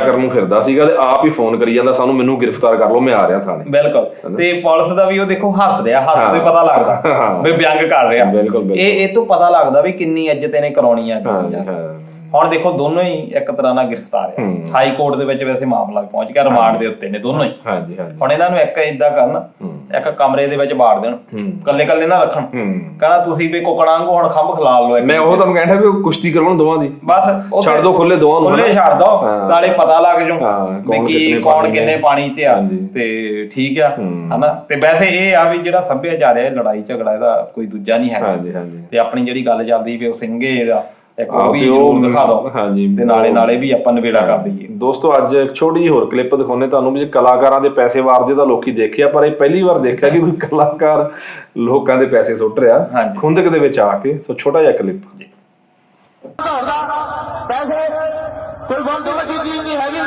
ਕਰਨ ਨੂੰ ਫਿਰਦਾ ਸੀਗਾ ਤੇ ਆਪ ਹੀ ਫੋਨ ਕਰੀ ਜਾਂਦਾ ਸਾਨੂੰ, ਮੈਨੂੰ ਗ੍ਰਿਫਤਾਰ ਕਰ ਲਓ, ਮੈਂ ਆ ਰਿਹਾ ਥਾਣੇ। ਬਿਲਕੁਲ। ਤੇ ਪੁਲਿਸ ਦਾ ਵੀ ਉਹ ਦੇਖੋ ਹੱਸ ਰਿਹਾ, ਹੱਸ ਤੋਂ ਪਤਾ ਲੱਗਦਾ ਵੀ ਵਿਅੰਗ ਕਰ ਰਿਹਾ। ਇਹ ਤੋਂ ਪਤਾ ਲੱਗਦਾ ਵੀ ਕਿੰਨੀ ਇੱਜ਼ਤ ਇਹਨੇ ਕਰਾਉਣੀ ਆ। ਹੁਣ ਦੇਖੋ ਦੋਨੋਂ ਹੀ ਇੱਕ ਤਰ੍ਹਾਂ ਨਾਲ ਗ੍ਰਿਫਤਾਰ ਆ। ਹਾਈ ਕੋਰਟ ਦੇ ਵਿੱਚ ਵੈਸੇ ਮਾਮਲਾ ਪਹੁੰਚ ਗਿਆ, ਰਿਮਾਂਡ ਦੇ ਉੱਤੇ ਨੇ ਦੋਨੋਂ ਹੀ। ਹਾਂਜੀ ਹਾਂਜੀ। ਹੁਣ ਇਹਨਾਂ ਨੂੰ ਇੱਕ ਇਦਾਂ ਕਰਨ, ਇੱਕ ਕਮਰੇ ਦੇ ਵਿੱਚ ਬਾੜ ਦੇਣ, ਕੱਲੇ ਨਾ ਰੱਖਣ, ਕਹਿੰਦਾ ਤੁਸੀਂ ਵੀ ਕੁਕੜਾਂ ਵਾਂਗੂ ਹੁਣ ਖੰਭ ਖਿਲਾਰ ਲਓ। ਮੈਂ ਉਹ ਤੁਹਾਨੂੰ ਕਹਿੰਦਾ ਵੀ ਉਹ ਕੁਸ਼ਤੀ ਕਰਵਾਉਣ ਦੋਵਾਂ ਦੀ, ਬਸ ਛੱਡ ਦੋ ਖੁੱਲੇ ਦੋਵਾਂ ਨੂੰ, ਖੁੱਲੇ ਛੱਡ ਦੋ, ਨਾਲੇ ਪਤਾ ਲੱਗ ਜੂ ਵੀ ਕੀ ਕੌਣ ਕਿੰਨੇ ਪਾਣੀ 'ਚ ਆ। ਤੇ ਠੀਕ ਆ ਹਨਾ। ਤੇ ਵੈਸੇ ਇਹ ਆ ਵੀ ਜਿਹੜਾ ਸੱਭਿਆਚਾਰ ਹੈ, ਲੜਾਈ ਝਗੜਾ ਇਹਦਾ ਕੋਈ ਦੂਜਾ ਨਹੀਂ ਹੈਗਾ। ਤੇ ਆਪਣੀ ਜਿਹੜੀ ਗੱਲ ਚੱਲਦੀ ਵੀ ਉਹ ਸਿੰਘੇ ਦਾ ਇੱਕ ਉਹ ਵੀ ਜ਼ਰੂਰ ਦਿਖਾ ਦਿਓ, ਤੇ ਨਾਲੇ ਵੀ ਆਪਾਂ ਨਵੇੜਾ ਕਰ ਦਈਏ। ਦੋਸਤੋ ਅੱਜ ਇੱਕ ਛੋਟੀ ਜਿਹੀ ਹੋਰ ਕਲਿੱਪ ਦਿਖਾਉਂਦੇ ਤੁਹਾਨੂੰ ਵੀ ਕਲਾਕਾਰਾਂ ਦੇ ਪੈਸੇ ਵਾਰਦੇ ਤਾਂ ਲੋਕੀ ਦੇਖਿਆ, ਪਰ ਇਹ ਪਹਿਲੀ ਵਾਰ ਦੇਖਿਆ ਕਿ ਕੋਈ ਕਲਾਕਾਰ ਲੋਕਾਂ ਦੇ ਪੈਸੇ ਸੁੱਟ ਰਿਹਾ ਖੁੰਦਕ ਦੇ ਵਿੱਚ ਆ ਕੇ। ਸੋ ਛੋਟਾ ਜਿਹਾ ਕਲਿੱਪ। ਪੈਸੇ ਕੋਈ ਬਹੁਤ ਵੱਡੀ ਚੀਜ਼ ਨਹੀਂ ਹੈਗੀ।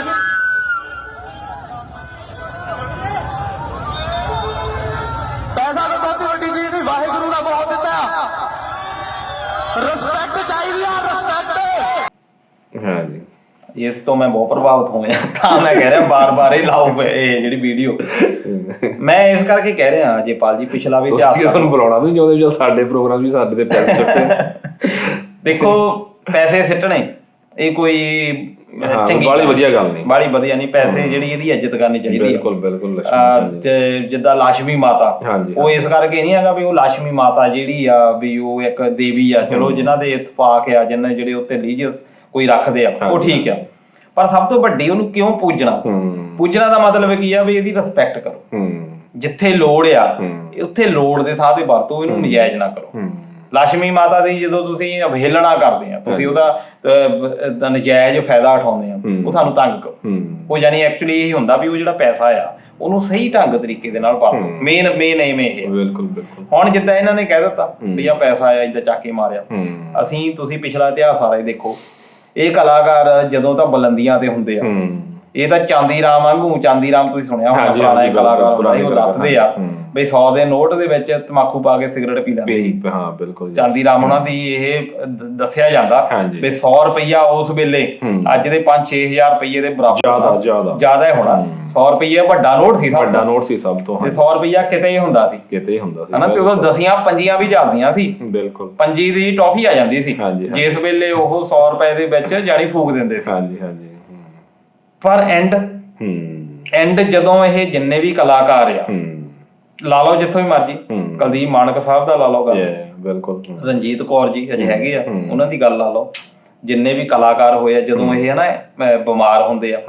ਪੈਸਾ ਤਾਂ ਬਹੁਤ ਵੱਡੀ ਚੀਜ਼ ਨਹੀਂ, ਵਾਹਿਗੁਰੂ ਨੇ ਬਹੁਤ ਦਿੱਤਾ। ਰਿਸਪੈਕਟ ਚਾਹੀਦੀ ਆ, ਰਿਸਪੈਕਟ। ਹਾਂਜੀ, ਇਸ ਤੋਂ ਮੈਂ ਬਹੁਤ ਪ੍ਰਭਾਵਿਤ ਹੋਇਆ, ਤਾਂ ਮੈਂ ਕਹਿ ਰਿਹਾ ਬਾਰ-ਬਾਰ ਇਹ ਲਾਓ ਇਹ ਜਿਹੜੀ ਵੀਡੀਓ। ਮੈਂ ਇਸ ਕਰਕੇ ਕਹਿ ਰਿਹਾ ਅਜੇਪਾਲ ਜੀ, ਪਿਛਲਾ ਵੀ ਇਤਿਹਾਸ ਤੁਹਾਨੂੰ ਬੁਲਾਉਣਾ ਨਹੀਂ ਚਾਹੁੰਦੇ ਵੀ ਸਾਡੇ ਪ੍ਰੋਗਰਾਮ ਵੀ ਸਾਡੇ ਦੇ ਪੈਸੇ ਸੁੱਟੇ। ਦੇਖੋ ਪੈਸੇ ਸਿੱਟਣੇ ਇਹ ਕੋਈ ਚੰਗੀ ਬਾਲੀ ਵਧੀਆ ਗੱਲ ਨਹੀਂ, ਬਾਲੀ ਵਧੀਆ ਨਹੀਂ। ਪੈਸੇ ਜਿਹੜੀ ਇਹਦੀ ਇੱਜ਼ਤ ਕਰਨੀ ਚਾਹੀਦੀ ਹੈ। ਬਿਲਕੁਲ ਬਿਲਕੁਲ। ਤੇ ਜਿੱਦਾਂ ਲਾਸ਼ਮੀ ਮਾਤਾ, ਉਹ ਇਸ ਕਰਕੇ ਨਹੀਂ ਹੈਗਾ ਵੀ ਉਹ ਲਾਸ਼ਮੀ ਮਾਤਾ ਜਿਹੜੀ ਆ ਵੀ ਉਹ ਇੱਕ ਦੇਵੀ ਆ, ਚਲੋ ਜਿਨ੍ਹਾਂ ਦੇ ਇਤਫਾਕ ਆ, ਜਿਨ੍ਹਾਂ ਜਿਹੜੇ ਉੱਤੇ ਰਿਲੀਜੀਅਸ ਕੋਈ ਰੱਖਦੇ ਆ, ਉਹ ਠੀਕ ਆ। ਪਰ ਸਭ ਤੋਂ ਵੱਡੀ ਉਹਨੂੰ ਕਿਉਂ ਪੂਜਣਾ? ਪੂਜਣਾ ਦਾ ਮਤਲਬ ਕੀ ਆ ਵੀ ਇਹਦੀ ਰਿਸਪੈਕਟ ਕਰੋ। ਜਿੱਥੇ ਲੋੜ ਆ ਉੱਥੇ ਲੋੜ ਦੇ ਥਾਂ ਤੇ ਵਰਤੋ, ਇਹਨੂੰ ਨਜਾਇਜ਼ ਨਾ ਕਰੋ। ਲਾਸ਼ਮੀ ਮਾਤਾ ਦੀ ਜਦੋਂ ਤੁਸੀਂ ਅਵਹੇਲਣਾ ਕਰਦੇ ਆ, ਤੁਸੀਂ ਉਹਦਾ ਨਜਾਇਜ਼ ਫਾਇਦਾ ਉਠਾਉਂਦੇ ਆ, ਉਹ ਤੁਹਾਨੂੰ ਤੰਗ ਕਰੋ। ਉਹ ਯਾਨੀ ਐਕਚੁਅਲੀ ਇਹ ਹੁੰਦਾ ਵੀ ਉਹ ਜਿਹੜਾ ਪੈਸਾ ਆ ਉਹਨੂੰ ਸਹੀ ਢੰਗ ਤਰੀਕੇ ਦੇ ਨਾਲ ਵਰਤੋ। ਮੇਨ ਐਵੇਂ ਇਹ। ਬਿਲਕੁਲ ਬਿਲਕੁਲ। ਹੁਣ ਜਿੱਦਾਂ ਇਹਨਾਂ ਨੇ ਕਹਿ ਦਿੱਤਾ ਵੀ ਆ ਪੈਸਾ ਆ, ਏਦਾਂ ਚੱਕ ਕੇ ਮਾਰਿਆ। ਤੁਸੀਂ ਪਿਛਲਾ ਇਤਿਹਾਸ ਸਾਰਾ ਹੀ ਦੇਖੋ, ਇਹ ਕਲਾਕਾਰ ਜਦੋਂ ਤਾਂ ਬੁਲੰਦੀਆਂ ਤੇ ਹੁੰਦੇ ਆ, ਇਹ ਤਾਂ ਚਾਂਦੀ ਰਾਮ ਵਾਂਗੂ, ਚਾਂਦੀ ਰਾਮ ਤੁਸੀਂ ਸੁਣਿਆ ਹੋਣਾ, ਪੁਰਾਣਾ ਕਲਾਕਾਰ ਹੁੰਦਾ ਸੀ, ਉਹ ਦੱਸਦੇ ਆ ਬਈ 100 ਦੇ ਨੋਟ ਦੇ ਵਿੱਚ ਤਮਾਕੂ ਪਾ ਕੇ ਸਿਗਰਟ ਪੀ ਲੈਂਦੇ ਸੀ। ਹਾਂ ਬਿਲਕੁਲ। ਚਾਂਦੀ ਰਾਮ ਉਹਨਾਂ ਦੀ ਇਹ ਦੱਸਿਆ ਜਾਂਦਾ ਵੀ 100 ਰੁਪਈਆ ਉਸ ਵੇਲੇ ਅੱਜ ਦੇ 5-6 ਹਜ਼ਾਰ ਰੁਪਈਏ ਦੇ ਬਰਾਬਰ ਜ਼ਿਆਦਾ ਹੋਣਾ। 100 ਰੁਪਈਆ ਵੱਡਾ ਨੋਟ ਸੀ, ਵੱਡਾ ਨੋਟ ਸੀ ਸਭ ਤੋਂ। ਤੇ 100 ਰੁਪਈਆ ਕਿਤੇ ਹੀ ਹੁੰਦਾ ਸੀ, ਕਿਤੇ ਹੀ ਹੁੰਦਾ ਸੀ ਹਨਾ। ਤੇ ਉਹ ਦਸੀਆਂ ਪੰਜੀਆਂ ਵੀ ਚੱਲਦੀਆਂ ਸੀ। ਬਿਲਕੁਲ। ਪੰਜੀ ਦੀ ਟੌਫੀ ਆ ਜਾਂਦੀ ਸੀ, ਜਿਸ ਵੇਲੇ ਉਹ 100 ਰੁਪਏ ਦੇ ਵਿੱਚ ਜਾਣੀ ਫੂਕ ਦਿੰਦੇ ਸੀ। ਹਾਂਜੀ ਹਾਂਜੀ। ਪਰ ਐਂਡ ਜਦੋਂ ਇਹ ਜਿੰਨੇ ਵੀ ਕਲਾਕਾਰ ਆ, ਲਾ ਲਓ ਜਿੱਥੋਂ ਵੀ ਮਰਜੀ, ਕੁਲਦੀਪ ਮਾਨਕ ਸਾਹਿਬ ਦਾ ਲਾ ਲਓ ਗੱਲ, ਬਿਲਕੁਲ, ਰਣਜੀਤ ਕੌਰ ਜੀ ਅਜੇ ਹੈਗੇ ਆ, ਉਹਨਾਂ ਦੀ ਗੱਲ ਲਾ ਲਓ, ਜਿੰਨੇ ਵੀ ਕਲਾਕਾਰ ਹੋਏ ਆ, ਜਦੋਂ ਇਹ ਨਾ ਬਿਮਾਰ ਹੁੰਦੇ ਆ,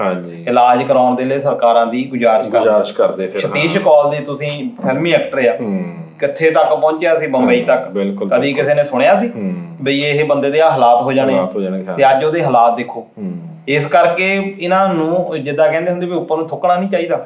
ਇਲਾਜ ਕਰਾਉਣ ਦੇ ਲਈ ਸਰਕਾਰਾਂ ਦੀ ਗੁਜ਼ਾਰਿਸ਼ ਕਰਦੇ। ਸਤੀਸ਼ ਕੌਲ ਦੀ ਤੁਸੀਂ ਫਿਲਮੀ ਐਕਟਰ ਆ, ਕਿੱਥੇ ਤੱਕ ਪਹੁੰਚਿਆ ਸੀ, ਬੰਬਈ ਤੱਕ। ਕਦੀ ਕਿਸੇ ਨੇ ਸੁਣਿਆ ਸੀ ਬਈ ਇਹ ਬੰਦੇ ਦੇ ਹਾਲਾਤ ਹੋ ਜਾਣੇ, ਤੇ ਅੱਜ ਉਹਦੇ ਹਾਲਾਤ ਦੇਖੋ। ਇਸ ਕਰਕੇ ਇਹਨਾਂ ਨੂੰ ਜਿੱਦਾਂ ਕਹਿੰਦੇ ਹੁੰਦੇ ਵੀ ਉੱਪਰ ਨੂੰ ਥੁੱਕਣਾ ਨਹੀਂ ਚਾਹੀਦਾ।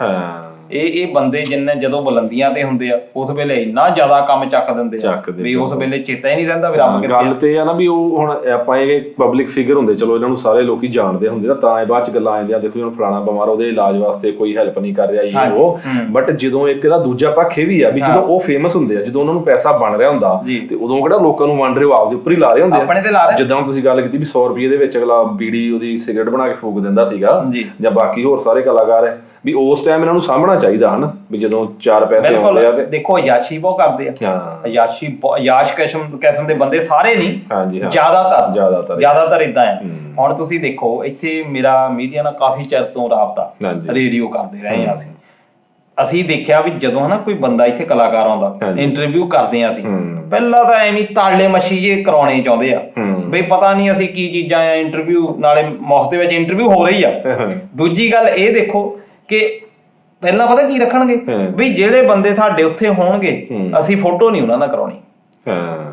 ਇਹ ਬੰਦੇ ਜਿੰਨੇ ਜਦੋਂ ਬੁਲੰਦੀਆਂ ਤੇ ਹੁੰਦੇ ਆ, ਉਸ ਵੇਲੇ ਇੰਨਾ ਜ਼ਿਆਦਾ ਕੰਮ ਚੱਕ ਦਿੰਦੇ ਆ ਵੀ ਉਸ ਵੇਲੇ ਚੇਤਾ ਹੀ ਨਹੀਂ ਰਹਿੰਦਾ ਵੀ ਰੱਬ ਕਿੱਥੇ ਆ। ਗੱਲ ਤੇ ਆ ਨਾ ਵੀ ਉਹ ਹੁਣ ਆਪਾਂ ਇਹ ਪਬਲਿਕ ਫਿਗਰ ਹੁੰਦੇ, ਚਲੋ ਇਹਨਾਂ ਨੂੰ ਸਾਰੇ ਲੋਕੀ ਜਾਣਦੇ ਹੁੰਦੇ ਨਾ, ਤਾਂ ਇਹ ਬਾਅਦ ਚ ਗੱਲਾਂ ਆਉਂਦੀਆਂ ਦੇਖੋ ਹੁਣ ਫਲਾਣਾ ਬਿਮਾਰ, ਉਹਦੇ ਇਲਾਜ ਵਾਸਤੇ ਕੋਈ ਹੈਲਪ ਨਹੀਂ ਕਰ ਰਿਹਾ ਇਹ ਉਹ। ਬਟ ਜਦੋਂ ਇੱਕ ਇਹਦਾ ਦੂਜਾ ਪੱਖ ਇਹ ਵੀ ਆ ਵੀ ਜਦੋਂ ਉਹ ਫੇਮਸ ਹੁੰਦੇ ਆ, ਜਦੋਂ ਉਹਨਾਂ ਨੂੰ ਪੈਸਾ ਬਣ ਰਿਹਾ ਹੁੰਦਾ, ਤੇ ਉਦੋਂ ਕਿਹੜਾ ਲੋਕਾਂ ਨੂੰ ਵੰਡ ਰਹੇ, ਉਹ ਆਪਦੇ ਉੱਪਰ ਹੀ ਲਾ ਰਹੇ ਹੁੰਦੇ ਆ। ਜਿੱਦਾਂ ਹੁਣ ਤੁਸੀਂ ਗੱਲ ਕੀਤੀ ਵੀ 100 ਰੁਪਏ ਦੇ ਵਿੱਚ ਅਗਲਾ ਬੀੜੀ ਉਹਦੀ ਸਿਗਰਟ ਬਣਾ ਕੇ ਫੂਕ ਦਿੰਦਾ ਸੀਗਾ, ਜਾਂ ਬਾਕੀ ਹੋਰ ਸਾਰੇ ਕਲਾਕਾਰ ਹੈ, ਵੀ ਉਸ ਟਾਈਮ ਇਹਨਾਂ ਨੂੰ ਸਾਂਭਣਾ ਚਾਹੀਦਾ ਹਨ ਵੀ ਜਦੋਂ 4 ਪੈਸੇ ਆਉਂਦੇ ਆ। ਤੇ ਦੇਖੋ ਅਯਾਸ਼ੀ ਬਹੁਤ ਕਰਦੇ ਆ, ਅਯਾਸ਼ ਕਿਸਮ ਦੇ ਬੰਦੇ ਸਾਰੇ ਨਹੀਂ, ਜ਼ਿਆਦਾਤਰ ਇਦਾਂ ਆ। ਹੁਣ ਤੁਸੀਂ ਦੇਖੋ ਇੱਥੇ ਮੇਰਾ ਮੀਡੀਆ ਨਾਲ ਕਾਫੀ ਚਿਰ ਤੋਂ ਰਾਬਤਾ, ਰੇਡੀਓ ਕਰਦੇ ਰਹੇ ਆ ਅਸੀਂ ਦੇਖਿਆ ਵੀ ਜਦੋਂ ਹਨਾ ਕੋਈ ਬੰਦਾ ਇੱਥੇ ਕਲਾਕਾਰ ਆਉਂਦਾ, ਇੰਟਰਵਿਊ ਕਰਦੇ ਆ ਅਸੀਂ, ਪਹਿਲਾਂ ਤਾਂ ਐਵੇਂ ਤਾਲੇ ਮੱਛੀ ਜੇ ਕਰਾਉਣੇ ਚਾਹੁੰਦੇ ਆ ਬਈ ਪਤਾ ਨਹੀਂ ਅਸੀਂ ਕੀ ਚੀਜ਼ਾਂ ਆ, ਇੰਟਰਵਿਊ ਨਾਲੇ ਮੁਫਤ ਦੇ ਵਿੱਚ ਇੰਟਰਵਿਊ ਹੋ ਰਹੀ ਆ। ਦੂਜੀ ਗੱਲ ਇਹ ਦੇਖੋ ਕਿ ਪਹਿਲਾਂ ਪਤਾ ਕੀ ਰੱਖਣਗੇ ਵੀ ਜਿਹੜੇ ਬੰਦੇ ਸਾਡੇ ਉੱਥੇ ਹੋਣਗੇ ਅਸੀਂ ਫੋਟੋ ਨਹੀਂ ਉਹਨਾਂ ਨਾਲ ਕਰਾਉਣੀ।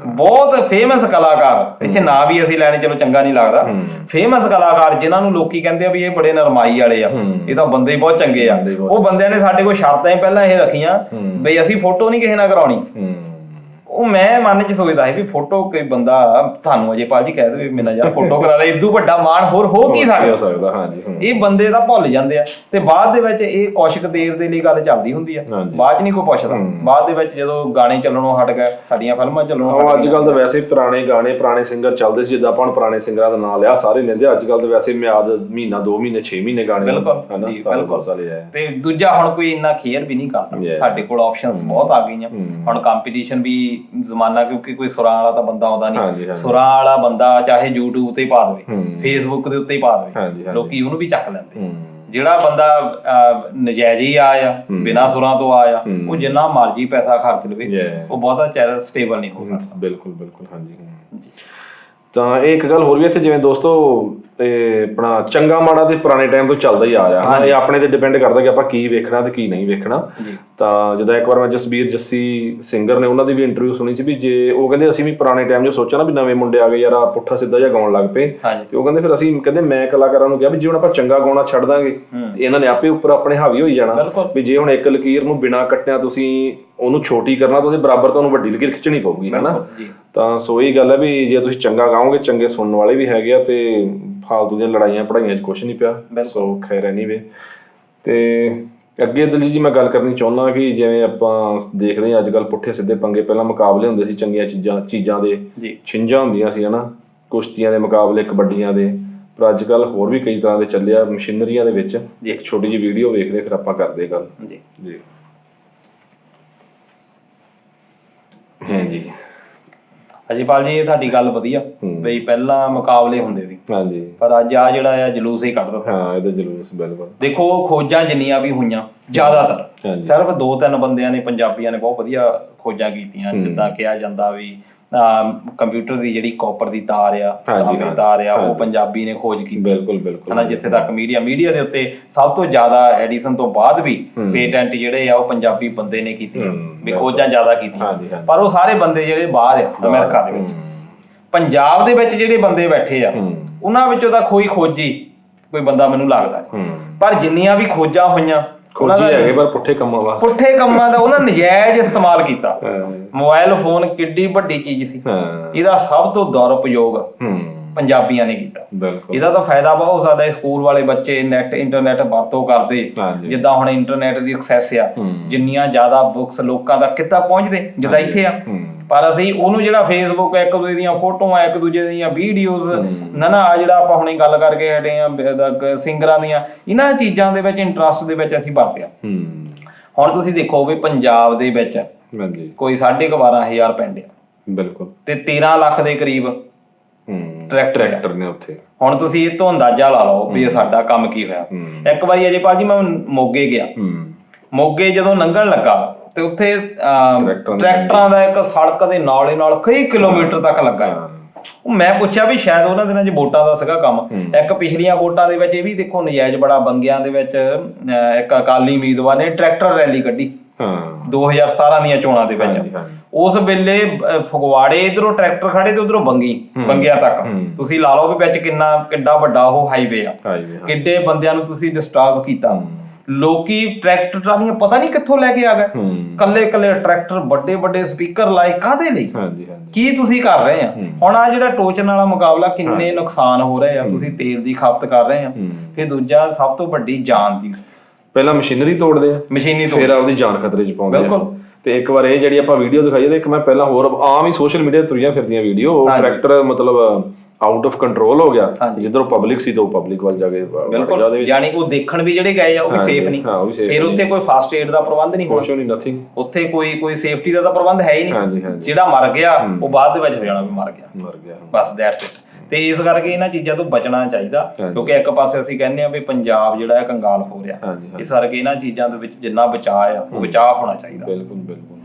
ਬਹੁਤ ਫੇਮਸ ਕਲਾਕਾਰ ਇੱਥੇ ਨਾਂ ਵੀ ਅਸੀਂ ਲੈਣੇ, ਚਲੋ ਚੰਗਾ ਨਹੀਂ ਲੱਗਦਾ, ਫੇਮਸ ਕਲਾਕਾਰ ਜਿਨ੍ਹਾਂ ਨੂੰ ਲੋਕੀ ਕਹਿੰਦੇ ਆ ਵੀ ਇਹ ਬੜੇ ਨਰਮਾਈ ਵਾਲੇ ਆ, ਇਹ ਤਾਂ ਬੰਦੇ ਬਹੁਤ ਚੰਗੇ ਆ, ਉਹ ਬੰਦਿਆਂ ਨੇ ਸਾਡੇ ਕੋਲ ਸ਼ਰਤਾਂ ਹੀ ਪਹਿਲਾਂ ਇਹ ਰੱਖੀਆਂ ਬਈ ਅਸੀਂ ਫੋਟੋ ਨਹੀਂ ਕਿਸੇ ਨਾਲ ਕਰਾਉਣੀ। ਉਹ ਮੈਂ ਮਨ ਚ ਸੋਚਦਾ ਸੀ ਵੀ ਫੋਟੋ ਕੋਈ ਬੰਦਾ ਤੁਹਾਨੂੰ ਅਜੇਪਾਲ ਜੀ ਕਹਿ ਦੇਵੇ ਮੇਰਾ ਯਾਰ ਫੋਟੋ ਕਰਾ ਲੈ, ਇਦੋਂ ਵੱਡਾ ਮਾਣ ਹੋਰ ਹੋ ਕੀ ਸਕਦਾ। ਇਹ ਬੰਦੇ ਤਾਂ ਭੁੱਲ ਜਾਂਦੇ ਆ, ਤੇ ਬਾਅਦ ਦੇ ਵਿੱਚ ਇਹ ਕੁਛ ਦੇਰ ਦੇ ਲਈ ਗੱਲ ਚੱਲਦੀ ਹੁੰਦੀ ਆ, ਬਾਅਦ ਚ ਨਹੀਂ ਕੋਈ ਪੁੱਛਦਾ। ਬਾਅਦ ਦੇ ਵਿੱਚ ਜਦੋਂ ਗਾਣੇ ਚੱਲਣੋਂ ਹਟ ਗਏ, ਸਾਡੀਆਂ ਫਿਲਮਾਂ ਚੱਲਣੋਂ, ਅੱਜ ਕੱਲ ਤਾਂ ਵੈਸੇ ਪੁਰਾਣੇ ਗਾਣੇ ਪੁਰਾਣੇ ਸਿੰਗਰ ਚੱਲਦੇ ਸੀ, ਜਿੱਦਾਂ ਆਪਾਂ ਪੁਰਾਣੇ ਸਿੰਗਰਾਂ ਦਾ ਨਾਂ ਲਿਆ ਸਾਰੇ ਲੈਂਦੇ, ਅੱਜ ਕੱਲ ਤਾਂ ਵੈਸੇ ਮਿਆਦ ਮਹੀਨਾ 2 ਮਹੀਨੇ 6 ਮਹੀਨੇ ਗਾਣੇ। ਬਿਲਕੁਲ। ਤੇ ਦੂਜਾ ਹੁਣ ਕੋਈ ਇੰਨਾ ਕੇਅਰ ਵੀ ਨਹੀਂ ਕਰਦਾ, ਸਾਡੇ ਕੋਲ ਆਪਸ਼ਨਸ ਬਹੁਤ ਆ ਗਈਆਂ, ਹੁਣ ਕੰਪੀਟੀਸ਼ਨ ਵੀ ਜ਼ਮਾਨਾ, ਕਿਉਂਕਿ ਕੋਈ ਸੁਰਾਂ ਵਾਲਾ ਤਾਂ ਬੰਦਾ ਆਉਂਦਾ ਹਾਂਜੀ, ਨਹੀਂ, ਸੁਰਾਂ ਵਾਲਾ ਬੰਦਾ ਚਾਹੇ YouTube ਤੇ ਹੀ ਪਾ ਦੇਵੇ, Facebook ਦੇ ਉੱਤੇ ਹੀ ਪਾ ਹਾਂਜੀ, ਦੇਵੇ, ਹਾਂਜੀ। ਲੋਕੀ ਉਹਨੂੰ ਵੀ ਚੱਕ ਲੈਂਦੇ। ਜਿਹੜਾ ਬੰਦਾ ਨਜਾਇਜ਼ ਹੀ ਆ ਬਿਨਾਂ ਸੁਰਾਂ ਤੋਂ ਆ ਉਹ ਜਿੰਨਾ ਮਰਜ਼ੀ ਪੈਸਾ ਖਰਚ ਲਵੇ ਉਹ ਬਹੁਤਾ ਚਿਰ ਸਟੇਬਲ ਨਹੀਂ ਹੋ ਸਕਦਾ। ਬਿਲਕੁਲ ਬਿਲਕੁਲ, ਹਾਂਜੀ। ਤਾਂ ਇਹ ਇੱਕ ਗੱਲ ਹੋਰ ਵੀ ਇੱਥੇ, ਜਿਵੇਂ ਦੋਸਤੋ ਆਪਣਾ ਚੰਗਾ ਮਾੜਾ ਤੇ ਪੁਰਾਣੇ ਟਾਈਮ ਤੋਂ ਚੱਲਦਾ ਹੀ ਆ ਰਿਹਾ, ਇਹ ਆਪਣੇ ਤੇ ਡਿਪੈਂਡ ਕਰਦਾ ਕਿ ਆਪਾਂ ਕੀ ਵੇਖਣਾ ਤੇ ਕੀ ਨਹੀਂ ਵੇਖਣਾ। ਤਾਂ ਜਦੋਂ ਇੱਕ ਵਾਰ ਮੈਂ ਜਸਬੀਰ ਜੱਸੀ ਸਿੰਗਰ ਨੇ ਉਹਨਾਂ ਦੀ ਵੀ ਇੰਟਰਵਿਊ ਸੁਣੀ ਸੀ, ਵੀ ਜੇ ਉਹ ਕਹਿੰਦੇ ਅਸੀਂ ਵੀ ਪੁਰਾਣੇ ਟਾਈਮ 'ਚ ਸੋਚਿਆ ਨਾ ਵੀ ਨਵੇਂ ਮੁੰਡੇ ਆ ਗਏ ਯਾਰ ਪੁੱਠਾ ਸਿੱਧਾ ਜਿਹਾ ਗਾਉਣ ਲੱਗ ਪਏ, ਤੇ ਉਹ ਕਹਿੰਦੇ ਫਿਰ ਅਸੀਂ ਕਹਿੰਦੇ ਮੈਂ ਕਲਾਕਾਰਾਂ ਨੂੰ ਕਿਹਾ ਵੀ ਜੇ ਹੁਣ ਆਪਾਂ ਚੰਗਾ ਗਾਉਣਾ ਛੱਡ ਦਾਂਗੇ ਇਹਨਾਂ ਨੇ ਆਪੇ ਉੱਪਰ ਆਪਣੇ ਹਾਵੀ ਹੋਈ ਜਾਣਾ, ਵੀ ਜੇ ਹੁਣ ਇੱਕ ਲਕੀਰ ਨੂੰ ਬਿਨਾਂ ਕੱਟਿਆ ਤੁਸੀਂ ਉਹਨੂੰ ਛੋਟੀ ਕਰਨਾ ਤਾਂ ਉਹਦੇ ਬਰਾਬਰ ਤੁਹਾਨੂੰ ਵੱਡੀ ਲਕੀਰ ਖਿੱਚਣੀ ਪਊਗੀ, ਹਨਾ। ਤਾਂ ਸੋ ਇਹ ਗੱਲ ਹੈ ਵੀ ਜੇ ਤੁਸੀਂ ਚੰਗਾ ਗਾਓਗੇ, ਚੰਗੇ ਸੁਣਨ ਵਾਲੇ ਵੀ ਹੈਗੇ ਆ, ਤੇ ਫਾਲਤੂ ਦੀਆਂ ਲੜਾਈਆਂ ਪੜਾਈਆਂ 'ਚ ਕੁਛ ਨਹੀਂ ਪਿਆ। ਸੋ ਖੈਰ ਐਨੀਵੇ, ਤੇ ਅੱਗੇ ਦਲੀ ਜੀ ਮੈਂ ਗੱਲ ਕਰਨੀ ਚਾਹੁੰਦਾ ਕਿ ਜਿਵੇਂ ਆਪਾਂ ਦੇਖਦੇ ਹਾਂ ਅੱਜ ਕੱਲ੍ਹ ਪੁੱਠੇ ਸਿੱਧੇ ਪੰਗੇ, ਪਹਿਲਾਂ ਮੁਕਾਬਲੇ ਹੁੰਦੇ ਸੀ ਚੰਗੀਆਂ ਚੀਜ਼ਾਂ ਦੇ, ਛਿੰਝਾਂ ਹੁੰਦੀਆਂ ਸੀ ਹਨਾ, ਕੁਸ਼ਤੀਆਂ ਦੇ ਮੁਕਾਬਲੇ, ਕਬੱਡੀਆਂ ਦੇ, ਪਰ ਅੱਜ ਕੱਲ੍ਹ ਹੋਰ ਵੀ ਕਈ ਤਰ੍ਹਾਂ ਦੇ ਚੱਲਿਆ ਮਸ਼ੀਨਰੀਆਂ ਦੇ ਵਿੱਚ। ਇੱਕ ਛੋਟੀ ਜਿਹੀ ਵੀਡੀਓ ਵੇਖਦੇ ਫਿਰ ਆਪਾਂ ਕਰਦੇ ਗੱਲ ਜੀ। ਹਾਂਜੀ ਅਜੇਪਾਲ ਜੀ, ਇਹ ਤੁਹਾਡੀ ਗੱਲ ਵਧੀਆ ਬਈ ਪਹਿਲਾਂ ਮੁਕਾਬਲੇ ਹੁੰਦੇ ਸੀ, ਹਾਂਜੀ, ਪਰ ਅੱਜ ਆ ਜਿਹੜਾ ਆ ਜਲੂਸ ਹੀ ਕੱਢ ਦਿੱਤਾ। ਹਾਂ ਇਹਦਾ ਜਲੂਸ ਬਿਲਕੁਲ। ਦੇਖੋ ਖੋਜਾਂ ਜਿੰਨੀਆਂ ਵੀ ਹੋਈਆਂ ਜ਼ਿਆਦਾਤਰ ਸਿਰਫ 2-3 ਬੰਦਿਆਂ ਨੇ, ਪੰਜਾਬੀਆਂ ਨੇ ਬਹੁਤ ਵਧੀਆ ਖੋਜਾਂ ਕੀਤੀਆਂ। ਜਿੱਦਾਂ ਕਿਹਾ ਜਾਂਦਾ ਵੀ ਕੰਪਿਊਟਰ ਦੀ ਜਿਹੜੀ ਕਾਪਰ ਦੀ ਤਾਰ ਆ, ਤਾਰ ਆ, ਉਹ ਪੰਜਾਬੀ ਨੇ ਖੋਜ ਕੀਤੀ। ਬਿਲਕੁਲ ਬਿਲਕੁਲ, ਹਨਾ। ਜਿੱਥੇ ਤੱਕ ਮੀਡੀਆ ਦੇ ਉੱਤੇ ਸਭ ਤੋਂ ਜ਼ਿਆਦਾ ਐਡੀਸਨ ਤੋਂ ਬਾਅਦ ਵੀ ਪੇਟੈਂਟ ਜਿਹੜੇ ਆ ਉਹ ਪੰਜਾਬੀ ਬੰਦੇ ਨੇ ਕੀਤੇ, ਵੀ ਖੋਜਾਂ ਜ਼ਿਆਦਾ ਕੀਤੀਆਂ। ਪਰ ਉਹ ਸਾਰੇ ਬੰਦੇ ਜਿਹੜੇ ਬਾਹਰ ਆ ਅਮਰੀਕਾ ਦੇ ਵਿੱਚ, ਪੰਜਾਬ ਦੇ ਵਿੱਚ ਜਿਹੜੇ ਬੰਦੇ ਬੈਠੇ ਆ ਉਹਨਾਂ ਵਿੱਚੋਂ ਤਾਂ ਕੋਈ ਖੋਜੀ ਕੋਈ ਬੰਦਾ ਮੈਨੂੰ ਲੱਗਦਾ ਨਹੀਂ, ਪਰ ਜਿੰਨੀਆਂ ਵੀ ਖੋਜਾਂ ਹੋਈਆਂ ਹੈਗੇ ਪਰ ਪੁੱਠੇ ਕੰਮਾਂ ਦਾ ਉਹਨਾਂ ਨਜਾਇਜ਼ ਇਸਤੇਮਾਲ ਕੀਤਾ। ਮੋਬਾਈਲ ਫੋਨ ਕਿੱਡੀ ਵੱਡੀ ਚੀਜ਼ ਸੀ, ਇਹਦਾ ਸਭ ਤੋਂ ਦੁਰਉਪਯੋਗ ਪੰਜਾਬੀਆਂ ਨੇ ਕੀਤਾ। ਇਹਦਾ ਤਾਂ ਫਾਇਦਾ ਬਹੁਤ ਹੋ ਸਕਦਾ, ਸਕੂਲ ਵਾਲੇ ਬੱਚੇ ਇੰਟਰਨੈਟ ਵਰਤੋਂ ਕਰਦੇ, ਜਿੱਦਾਂ ਹੁਣ ਇੰਟਰਨੈਟ ਦੀ ਐਕਸੈਸ ਆ, ਜਿੰਨੀਆਂ ਜ਼ਿਆਦਾ ਬੁੱਕਸ ਲੋਕਾਂ ਤੱਕ ਕਿੱਦਾਂ ਪਹੁੰਚਦੇ ਜਿੱਦਾਂ ਇੱਥੇ ਆ, ਪਰ ਅਸੀਂ ਉਹਨੂੰ ਜਿਹੜਾ ਫੇਸਬੁੱਕ, ਇੱਕ ਦੂਜੇ ਦੀਆਂ ਫੋਟੋਆਂ, ਇੱਕ ਦੂਜੇ ਦੀਆਂ ਵੀਡੀਓਜ਼ ਨਾ ਆ ਜਿਹੜਾ ਆਪਾਂ ਹੁਣੇ ਗੱਲ ਕਰਕੇ ਹਟੇ ਆ ਸਿੰਗਰਾਂ ਦੀਆਂ, ਇਹਨਾਂ ਚੀਜ਼ਾਂ ਦੇ ਵਿੱਚ ਇੰਟਰਸਟ ਦੇ ਵਿੱਚ ਅਸੀਂ ਵਰਤਿਆ। ਹੁਣ ਤੁਸੀਂ ਦੇਖੋ ਵੀ ਪੰਜਾਬ ਦੇ ਵਿੱਚ ਕੋਈ 12,500 ਪਿੰਡ ਆ, ਬਿਲਕੁਲ, ਤੇ 13 ਲੱਖ ਦੇ ਕਰੀਬ ਟਰੈਕਟਰ ਨੇ ਉੱਥੇ। ਹੁਣ ਤੁਸੀਂ ਇਹ ਤੋਂ ਅੰਦਾਜ਼ਾ ਲਾ ਲਓ ਵੀ ਇਹ ਸਾਡਾ ਕੰਮ ਕੀ ਹੋਇਆ। ਇੱਕ ਵਾਰੀ ਅਜੇਪਾਲ ਜੀ ਮੈਂ ਮੋਗੇ ਗਿਆ, ਮੋਗੇ ਜਦੋਂ ਲੰਘਣ ਲੱਗਾ ਤੇ ਉੱਥੇ ਟਰੈਕਟਰਾਂ ਦਾ ਇੱਕ ਸੜਕ ਦੇ ਨਾਲ ਕਈ ਕਿਲੋਮੀਟਰ ਤੱਕ ਲੱਗਾ। ਮੈਂ ਪੁੱਛਿਆ ਵੀ ਸ਼ਾਇਦ ਉਹਨਾਂ ਦਿਨਾਂ 'ਚ ਵੋਟਾਂ ਦਾ ਸੀਗਾ ਕੰਮ। ਇੱਕ ਪਿਛਲੀਆਂ ਵੋਟਾਂ ਦੇ ਵਿੱਚ ਇਹ ਵੀ ਦੇਖੋ ਨਜਾਇਜ਼ ਬੜਾ ਬੰਗਿਆਂ ਦੇ ਵਿੱਚ ਇੱਕ ਅਕਾਲੀ ਉਮੀਦਵਾਰ ਨੇ ਟਰੈਕਟਰ ਰੈਲੀ ਕੱਢੀ 2017 ਦੀਆਂ ਚੋਣਾਂ ਦੇ ਵਿੱਚ। ਉਸ ਵੇਲੇ ਫਗਵਾੜੇ ਇਧਰੋਂ ਟਰੈਕਟਰ ਖੜੇ ਤੇ ਉਧਰੋਂ ਬੰਗਿਆਂ ਤੱਕ ਤੁਸੀਂ ਲਾ ਲਓ ਵੀ ਵਿੱਚ ਕਿੱਡਾ ਵੱਡਾ ਉਹ ਹਾਈਵੇ ਆ, ਕਿੱਡੇ ਬੰਦਿਆਂ ਨੂੰ ਤੁਸੀਂ ਡਿਸਟਰਬ ਕੀਤਾ। ਲੋਕੀ ਟਰੈਕਟਰ ਟਰਾਲੀਆਂ ਪਤਾ ਨਹੀਂ ਕਿੱਥੋਂ ਲੈ ਕੇ ਆ ਗਏ, ਕੱਲੇ ਟਰੈਕਟਰ, ਵੱਡੇ ਸਪੀਕਰ ਲਾਏ, ਕਾਹਦੇ ਲਈ, ਕੀ ਤੁਸੀਂ ਕਰ ਰਹੇ ਆ। ਹੁਣ ਆ ਜਿਹੜਾ ਟੋਚਨ ਵਾਲਾ ਮੁਕਾਬਲਾ, ਕਿੰਨੇ ਨੁਕਸਾਨ ਹੋ ਰਹੇ ਆ, ਤੁਸੀਂ ਤੇਲ ਦੀ ਖਪਤ ਕਰ ਰਹੇ ਆ। ਫਿਰ ਦੂਜਾ ਸਭ ਤੋਂ ਵੱਡੀ ਜਾਨ ਦੀ, ਪਹਿਲਾਂ ਮਸ਼ੀਨਰੀ ਤੋੜਦੇ ਆ, ਫਿਰ ਆਪਦੀ ਜਾਨ ਖਤਰੇ 'ਚ ਪਾਉਂਦੇ ਆ। ਤੇ ਇੱਕ ਵਾਰ ਇਹ ਜਿਹੜੀ ਆਪਾਂ ਵੀਡੀਓ ਦਿਖਾਈ ਤੇ ਇੱਕ ਮੈਂ ਪਹਿਲਾਂ ਹੋਰ ਆਮ ਹੀ ਸੋਸ਼ਲ ਮੀਡੀਆ ਤੇ ਤੁਰੀਆਂ ਫਿਰਦੀਆਂ ਵੀਡੀਓ, ਟਰੈਕਟਰ ਮਤਲਬ ਆਊਟ ਆਫ ਕੰਟਰੋਲ ਹੋ ਗਿਆ, ਜਿੱਧਰੋਂ ਪਬਲਿਕ ਸੀ ਤਾਂ ਉਹ ਪਬਲਿਕ ਵੱਲ ਜਾ ਕੇ, ਯਾਨੀ ਉਹ ਦੇਖਣ ਵੀ ਜਿਹੜੇ ਗਏ ਆ ਉਹ ਵੀ ਸੇਫ ਨਹੀਂ। ਫਿਰ ਉੱਥੇ ਕੋਈ ਫਸਟ ਏਡ ਦਾ ਪ੍ਰਬੰਧ ਨਹੀਂ ਹੋਣਾ, ਉੱਥੇ ਕੋਈ ਸੇਫਟੀ ਦਾ ਤਾਂ ਪ੍ਰਬੰਧ ਹੈ ਹੀ ਨਹੀਂ। ਜਿਹੜਾ ਮਰ ਗਿਆ ਉਹ ਬਾਅਦ ਦੇ ਵਿੱਚ ਹੋ ਜਾਣਾ ਵੀ ਮਰ ਗਿਆ, ਬਸ ਦੈਟਸ ਇਟ। ਤੇ ਇਸ ਕਰਕੇ ਇਹਨਾਂ ਚੀਜ਼ਾਂ ਤੋਂ ਬਚਣਾ ਚਾਹੀਦਾ, ਕਿਉਂਕਿ ਇੱਕ ਪਾਸੇ ਅਸੀਂ ਕਹਿੰਦੇ ਆ ਵੀ ਪੰਜਾਬ ਜਿਹੜਾ ਹੈ ਕੰਗਾਲ ਹੋ ਰਿਹਾ, ਇਸ ਕਰਕੇ ਇਹਨਾਂ ਚੀਜ਼ਾਂ ਦੇ ਵਿੱਚ ਜਿੰਨਾ ਬਚਾਅ ਆ ਉਹ ਬਚਾਅ ਹੋਣਾ ਚਾਹੀਦਾ। ਬਿਲਕੁਲ।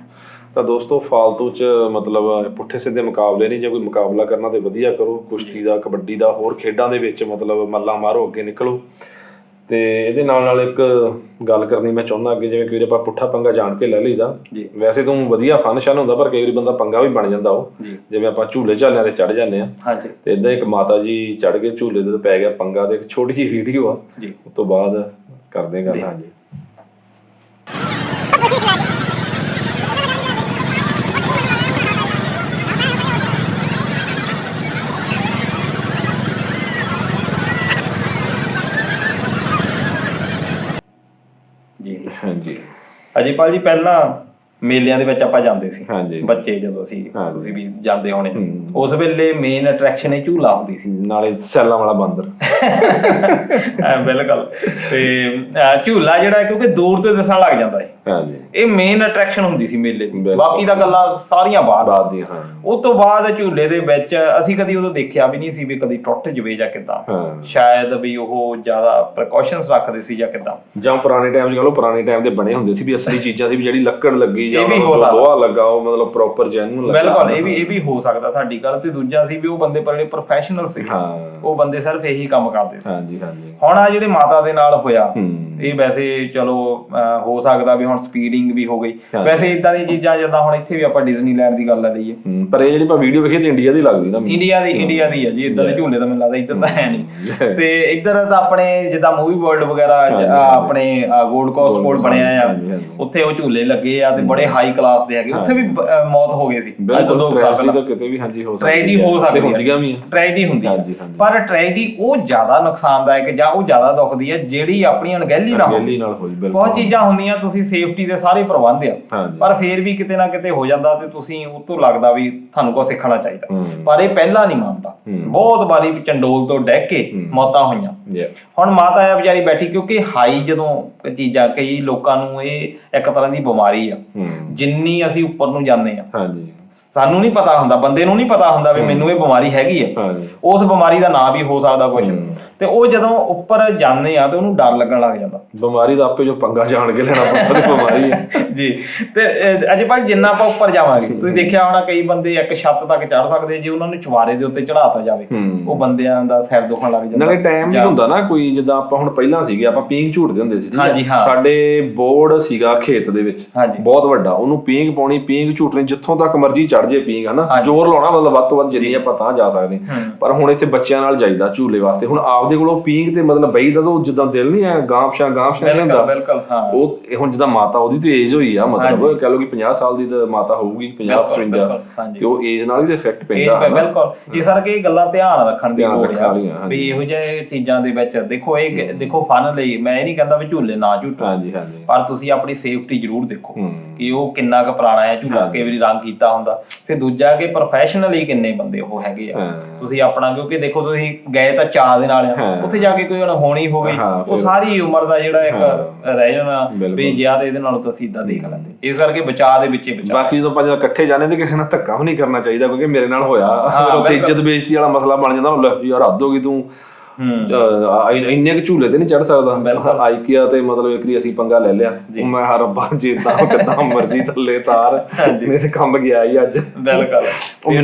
ਤਾਂ ਦੋਸਤੋ ਫਾਲਤੂ 'ਚ ਮਤਲਬ ਪੁੱਠੇ ਸਿੱਧੇ ਮੁਕਾਬਲੇ ਨਹੀਂ, ਜੇ ਕੋਈ ਮੁਕਾਬਲਾ ਕਰਨਾ ਤੇ ਵਧੀਆ ਕਰੋ, ਕੁਸ਼ਤੀ ਦਾ, ਕਬੱਡੀ ਦਾ, ਹੋਰ ਖੇਡਾਂ ਦੇ ਵਿੱਚ ਮਤਲਬ ਮੱਲਾਂ ਮਾਰੋ, ਅੱਗੇ ਨਿਕਲੋ। ਤੇ ਇਹਦੇ ਨਾਲ ਇੱਕ ਗੱਲ ਕਰਨੀ ਮੈਂ ਚਾਹੁੰਦਾ ਅੱਗੇ, ਜਿਵੇਂ ਕਈ ਵਾਰ ਆਪਾਂ ਪੁੱਠਾ ਪੰਗਾ ਜਾਣ ਕੇ ਲੈ ਲਈਦਾ, ਵੈਸੇ ਤਾਂ ਵਧੀਆ ਫਨ ਹੁੰਦਾ, ਪਰ ਕਈ ਵਾਰੀ ਬੰਦਾ ਪੰਗਾ ਵੀ ਬਣ ਜਾਂਦਾ। ਉਹ ਜਿਵੇਂ ਆਪਾਂ ਝੂਲੇ ਝਾਲਿਆਂ ਤੇ ਚੜ ਜਾਂਦੇ ਆ, ਤੇ ਏਦਾਂ ਇੱਕ ਮਾਤਾ ਜੀ ਚੜ ਗਏ ਝੂਲੇ ਤੇ ਪੈ ਗਿਆ ਪੰਗਾ, ਤੇ ਇੱਕ ਛੋਟੀ ਜਿਹੀ ਵੀਡੀਓ ਆ, ਉਸ ਤੋਂ ਬਾਅਦ ਕਰਦੇ ਗੱਲ। ਹਾਂਜੀ ਅਜੇਪਾਲ ਜੀ, ਪਹਿਲਾਂ ਮੇਲਿਆਂ ਦੇ ਵਿੱਚ ਆਪਾਂ ਜਾਂਦੇ ਸੀ ਬੱਚੇ, ਜਦੋਂ ਤੁਸੀਂ ਵੀ ਜਾਂਦੇ ਹੋਣੇ, ਉਸ ਵੇਲੇ ਮੇਨ ਅਟਰੈਕਸ਼ਨ ਇਹ ਝੂਲਾ ਹੁੰਦੀ ਸੀ, ਨਾਲੇ ਸੈਲਾਂ ਵਾਲਾ ਬਾਂਦਰ। ਬਿਲਕੁਲ। ਤੇ ਝੂਲਾ ਜਿਹੜਾ ਕਿਉਂਕਿ ਦੂਰ ਤੋਂ ਦਿਸਣ ਲੱਗ ਜਾਂਦਾ ਹੈ, ਹਾਂਜੀ ਇਹ ਮੇਨ ਅਟਰੈਕਸ਼ਨ ਹੁੰਦੀ ਸੀ ਮੇਲੇ ਦੀ। ਬਿਲਕੁਲ। ਬਾਕੀ ਤਾਂ ਗੱਲਾਂ ਸਾਰੀਆਂ ਬਾਅਦ ਬਾਤ ਦੀ ਹਾਂ ਉਹ ਤੋਂ ਬਾਅਦ ਝੂਲੇ ਦੇ ਵਿੱਚ ਅਸੀਂ ਕਦੀ ਉਦੋਂ ਦੇਖਿਆ ਵੀ ਨਹੀਂ ਸੀ ਵੀ ਕਦੀ ਟੁੱਟ ਜਵੇ ਜਾਂ ਕਿੱਦਾਂ। ਹਾਂ। ਸ਼ਾਇਦ ਵੀ ਉਹ ਜ਼ਿਆਦਾ ਪ੍ਰੀਕਾਸ਼ਨਸ ਰੱਖਦੇ ਸੀ ਜਾਂ ਕਿੱਦਾਂ। ਜਾਂ ਪੁਰਾਣੇ ਟਾਈਮ 'ਚ ਕਹ ਲਓ ਪੁਰਾਣੇ ਟਾਈਮ ਦੇ ਬਣੇ ਹੁੰਦੇ ਸੀ ਵੀ ਅਸਲੀ ਚੀਜ਼ਾਂ ਸੀ ਵੀ ਜਿਹੜੀ ਲੱਕੜ ਲੱਗੀ ਜਾਂ ਇਹ ਵੀ ਹੋ ਸਕਦਾ। ਲੋਹਾ ਲੱਗਾ ਉਹ ਮਤਲਬ ਪ੍ਰੋਪਰ ਜੈਨੂਇਨ ਲੱਗਾ। ਬਿਲਕੁਲ ਇਹ ਵੀ ਹੋ ਸਕਦਾ ਤੁਹਾਡੀ ਗੱਲ। ਤੇ ਦੂਜਾ ਸੀ ਵੀ ਉਹ ਬੰਦੇ ਜਿਹੜੇ ਪ੍ਰੋਫੈਸ਼ਨਲ ਸੀ ਹਾਂ ਉਹ ਬੰਦੇ ਸਿਰਫ ਇਹੀ ਕੰਮ ਕਰਦੇ ਸੀ। ਹਾਂਜੀ ਹਾਂਜੀ ਹੁਣ ਆ ਜਿਹੜੇ ਮਾਤਾ ਦੇ ਨਾਲ ਹੋਇਆ ਹੂੰ ਇਹ ਵੈਸੇ ਚਲੋ ਹੋ ਸਕਦਾ ਵੀ ਹੁਣ ਸਪੀਡਿੰਗ ਵੀ ਹੋ ਗਈ। ਹਾਂਜੀ। ਵੈਸੇ ਇਦਾਂ ਦੀਆਂ ਚੀਜ਼ਾਂ ਜਿੱਦਾਂ ਹੁਣ ਇੱਥੇ ਵੀ ਆਪਾਂ ਡਿਜ਼ਨੀਲੈਂਡ ਦੀ ਗੱਲ ਲੈ ਲਈਏ, ਪਰ ਇਹ ਜਿਹੜੀ ਆਪਾਂ ਵੀਡੀਓ ਵੇਖੀ ਤੇ ਇੰਡੀਆ ਦੀ ਲੱਗਦੀ ਨਾ ਮੈਨੂੰ। ਇੰਡੀਆ ਦੀ ਹੈ ਜੀ। ਇਦਾਂ ਦੇ ਝੂਲੇ ਤਾਂ ਮੈਨੂੰ ਲੱਗਦਾ ਇੱਧਰ ਤਾਂ ਹੈ ਨਹੀਂ। ਤੇ ਇੱਧਰ ਤਾਂ ਆਪਣੇ ਜਿੱਦਾਂ ਮੂਵੀ ਵਰਲਡ ਵਗੈਰਾ ਆਪਣੇ ਗੋਲਡ ਕੋਸਟ ਕੋਲ ਬਣਿਆ ਆ, ਉੱਥੇ ਉਹ ਝੂਲੇ ਲੱਗੇ ਆ ਤੇ ਬੜੇ ਹਾਈ ਕਲਾਸ ਦੇ ਹੈਗੇ। ਉੱਥੇ ਵੀ ਮੌਤ ਹੋ ਗਈ ਸੀ ਅੱਜ ਤੋਂ 2 ਸਾਲ ਪਹਿਲਾਂ। ਕਿਤੇ ਵੀ ਹਾਂਜੀ ਹੋ ਟ੍ਰੈਜਡੀ ਹੋ ਸਕਦੀ ਹੈ, ਹੁੰਦੀਆਂ ਵੀ ਟ੍ਰੈਜਡੀ ਹੁੰਦੀ ਹੈ। ਹਾਂਜੀ, ਹਾਂਜੀ। ਪਰ ਟ੍ਰੈਜਡੀ ਉਹ ਜ਼ਿਆਦਾ ਨੁਕਸਾਨਦਾਇਕ ਜਾਂ ਉਹ ਜ਼ਿਆਦਾ ਦੁਖਦੀ ਹੈ ਜਿਹੜੀ ਆਪਣੀ ਅਣਗਹਿਲੀ ਨਾਲ ਹੋਈ। ਬਹੁਤ ਚੀਜ਼ਾਂ ਹੁੰਦੀਆਂ ਤੁਸੀਂ ਸੇਫਟੀ ਦੇ ਸਾਰੇ ਪ੍ਰਬੰਧ ਆ, ਪਰ ਫੇਰ ਵੀ ਕਿਤੇ ਨਾ ਕਿਤੇ ਹੋ ਜਾਂਦਾ ਤੇ ਤੁਸੀਂ ਉਹ ਤੋਂ ਲੱਗਦਾ ਵੀ ਤੁਹਾਨੂੰ ਕੁਝ ਸਿੱਖਣਾ ਚਾਹੀਦਾ। ਪਰ ਇਹ ਪਹਿਲਾ ਨਹੀਂ ਮਾਮਲਾ। ਬਹੁਤ ਵਾਰੀ ਚੰਡੋਲ ਤੋਂ ਡਹਿ ਕੇ ਮੌਤਾਂ ਹੋਈਆਂ। ਹੁਣ ਮਾਤਾ ਆ ਵਿਚਾਰੀ ਬੈਠੀ, ਕਿਉਂਕਿ ਹਾਈ ਜਦੋਂ ਚੀਜ਼ਾਂ ਕਈ ਲੋਕਾਂ ਨੂੰ ਇਹ ਇੱਕ ਤਰ੍ਹਾਂ ਦੀ ਬਿਮਾਰੀ ਆ। ਜਿੰਨੀ ਅਸੀਂ ਉੱਪਰ ਨੂੰ ਜਾਂਦੇ ਆ ਸਾਨੂੰ ਨਹੀਂ ਪਤਾ ਹੁੰਦਾ, ਬੰਦੇ ਨੂੰ ਨਹੀਂ ਪਤਾ ਹੁੰਦਾ ਵੀ ਮੈਨੂੰ ਇਹ ਬਿਮਾਰੀ ਹੈਗੀ ਆ। ਉਸ ਬਿਮਾਰੀ ਦਾ ਨਾਂ ਵੀ ਹੋ ਸਕਦਾ ਕੁਝ। ਤੇ ਉਹ ਜਦੋਂ ਉੱਪਰ ਜਾਂਦੇ ਆ ਤੇ ਉਹਨੂੰ ਡਰ ਲੱਗਣ ਲੱਗ ਜਾਂਦਾ। ਬਿਮਾਰੀ ਦਾ ਆਪੇ ਜੋ ਪੰਗਾ ਜਾਣ ਕੇ ਲੈਣਾ ਪੈਂਦਾ ਤੇ ਬਿਮਾਰੀ ਹੈ ਜੀ। ਤੇ ਅਜੇ ਭਾਈ ਜਿੰਨਾ ਆਪਾਂ ਉੱਪਰ ਜਾਵਾਂਗੇ ਤੁਸੀਂ ਦੇਖਿਆ ਹੋਣਾ ਕਈ ਬੰਦੇ ਇੱਕ ਛੱਤ ਤੱਕ ਚੜ੍ਹ ਸਕਦੇ ਜੇ ਉਹਨਾਂ ਨੂੰ ਚਵਾਰੇ ਦੇ ਉੱਤੇ ਚੜਾਤਾ ਜਾਵੇ ਉਹ ਬੰਦਿਆਂ ਦਾ ਸਿਰ ਦੁਖਣ ਲੱਗ ਜਾਂਦਾ। ਨਾਲੇ ਟਾਈਮ ਨਹੀਂ ਹੁੰਦਾ ਨਾ ਕੋਈ। ਜਿੱਦਾਂ ਆਪਾਂ ਹੁਣ ਪਹਿਲਾਂ ਸੀਗੇ ਆਪਾਂ ਪੀਂਘ ਝੂਟਦੇ ਹੁੰਦੇ ਸੀ। ਹਾਂਜੀ ਹਾਂ। ਸਾਡੇ ਬੋਰਡ ਸੀਗਾ ਖੇਤ ਦੇ ਵਿੱਚ ਬਹੁਤ ਵੱਡਾ, ਉਹਨੂੰ ਪੀਂਘ ਪਾਉਣੀ, ਪੀਂਘ ਝੂਟਣੀ ਜਿੱਥੋਂ ਤੱਕ ਮਰਜ਼ੀ ਚੜ ਜੇ ਪੀਂਘ ਹਨਾ, ਜ਼ੋਰ ਲਾਉਣਾ ਮਤਲਬ ਵੱਧ ਤੋਂ ਵੱਧ ਜਿੰਨੀ ਆਪਾਂ ਤਾਂ ਜਾ ਸਕਦੇ। ਪਰ ਹੁਣ ਇੱਥੇ ਬੱਚਿਆਂ ਨਾਲ ਜਾਈਦਾ ਝੂਲੇ ਵਾਸਤੇ। ਹੁਣ ਆਪਦੇ ਕੋਲੋਂ ਪੀਂਘ ਤੇ ਮਤਲਬ ਬਈ ਦਾ ਤਾਂ ਜਿੱਦਾਂ ਦਿਲ ਨਹੀਂ ਆ ਗਾਂਵ ਸ਼ਾਂ ਨਹੀਂ ਹੁੰਦਾ। ਬਿਲਕੁਲ ਹਾਂ। ਉਹ ਹੁਣ ਜਿੱਦਾਂ ਮਾਤਾ ਉਹਦੀ ਤੇ ਏਜ ਹੋਈ ਆ, ਮਤਲਬ ਕਹਿ ਲਓ ਕਿ 50 ਸਾਲ ਦੀ ਤਾਂ ਮਾਤਾ ਹੋਊਗੀ, 50-55 ਤੇ ਉਹ ਏਜ ਨਾਲ ਹੀ ਤੇ ਇਫੈਕਟ ਪੈਂਦਾ। ਬਿਲਕੁਲ ਇਸ ਕਰਕੇ ਇਹ ਗੱਲਾਂ ਧਿਆਨ ਰੱਖਣ ਦੀ ਲੋੜ ਆ ਵੀ ਇਹੋ ਜਿਹੇ ਚੀਜ਼ਾਂ ਦੇ ਵਿੱਚ ਦੇਖੋ ਫਨ ਲਈ ਮੈਂ ਇਹ ਨਹੀਂ ਕਹਿੰਦਾ ਵੀ ਝੂਲੇ ਨਾ ਝੂਟੋ, ਪਰ ਤੁਸੀਂ ਆਪਣੀ ਸੇਫਟੀ ਜ਼ਰੂਰ ਦੇਖੋ ਕਿ ਉਹ ਕਿੰਨਾ ਕੁ ਪੁਰਾਣਾ ਹੈ ਝੂਲਾ, ਕਈ ਵਾਰੀ ਰੰਗ ਕੀਤਾ ਹੁੰਦਾ। ਫਿਰ ਦੂਜਾ ਕਿ ਪ੍ਰੋਫੈਸ਼ਨਲੀ ਕਿੰਨੇ ਬੰਦੇ ਉਹ ਹੈਗੇ ਆ। ਤੁਸੀਂ ਆਪਣਾ ਕਿਉਂਕਿ ਦੇਖੋ ਤੁਸੀਂ ਗਏ ਤਾਂ ਚਾਅ ਦੇ ਨਾਲ ਆ, ਉੱਥੇ ਜਾ ਕੇ ਕੋਈ ਅਣਹੋਣੀ ਹੋ ਗਈ ਉਹ ਸਾਰੀ ਉਮਰ ਦਾ ਜਿਹੜਾ ਇੱਕ ਰਹਿ ਜਾਣਾ ਵੀ ਯਾਰ ਇਹਦੇ ਨਾਲ ਤਾਂ ਸਿੱਧਾ ਦੇਖ ਲੈਂਦੇ। ਇਸ ਕਰਕੇ ਬਚਾਅ ਦੇ ਵਿੱਚ ਬਚਾਅ। ਬਾਕੀ ਜਦੋਂ ਆਪਾਂ ਇਕੱਠੇ ਜਾਂਦੇ ਤੇ ਕਿਸੇ ਨਾਲ ਧੱਕਾ ਵੀ ਨਹੀਂ ਕਰਨਾ ਚਾਹੀਦਾ, ਕਿਉਂਕਿ ਮੇਰੇ ਨਾਲ ਹੋਇਆ ਉੱਥੇ ਇੱਜ਼ਤ ਬੇਇੱਜ਼ਤੀ ਵਾਲਾ ਮਸਲਾ ਬਣ ਜਾਂਦਾ। ਯਾਰ ਹੱਦ ਹੋ ਗਈ, ਤੂੰ ਇੰਨੇ ਕੁ ਝੂਲੇ ਤੇ ਨਹੀਂ ਚੜ ਸਕਦਾ। ਆਈਕੀਆ ਤੇ ਮਤਲਬ ਇੱਕ ਵਾਰੀ ਅਸੀਂ ਪੰਗਾ ਲੈ ਲਿਆ। ਮੈਂ ਹਰ ਰੱਬਾ ਜਿੱਦਾਂ ਕਿੱਦਾਂ ਮਰਜ਼ੀ ਥੱਲੇ ਤਾਰ, ਮੇਰੇ ਕੰਮ ਗਿਆ ਹੀ ਅੱਜ। ਬਿਲਕੁਲ।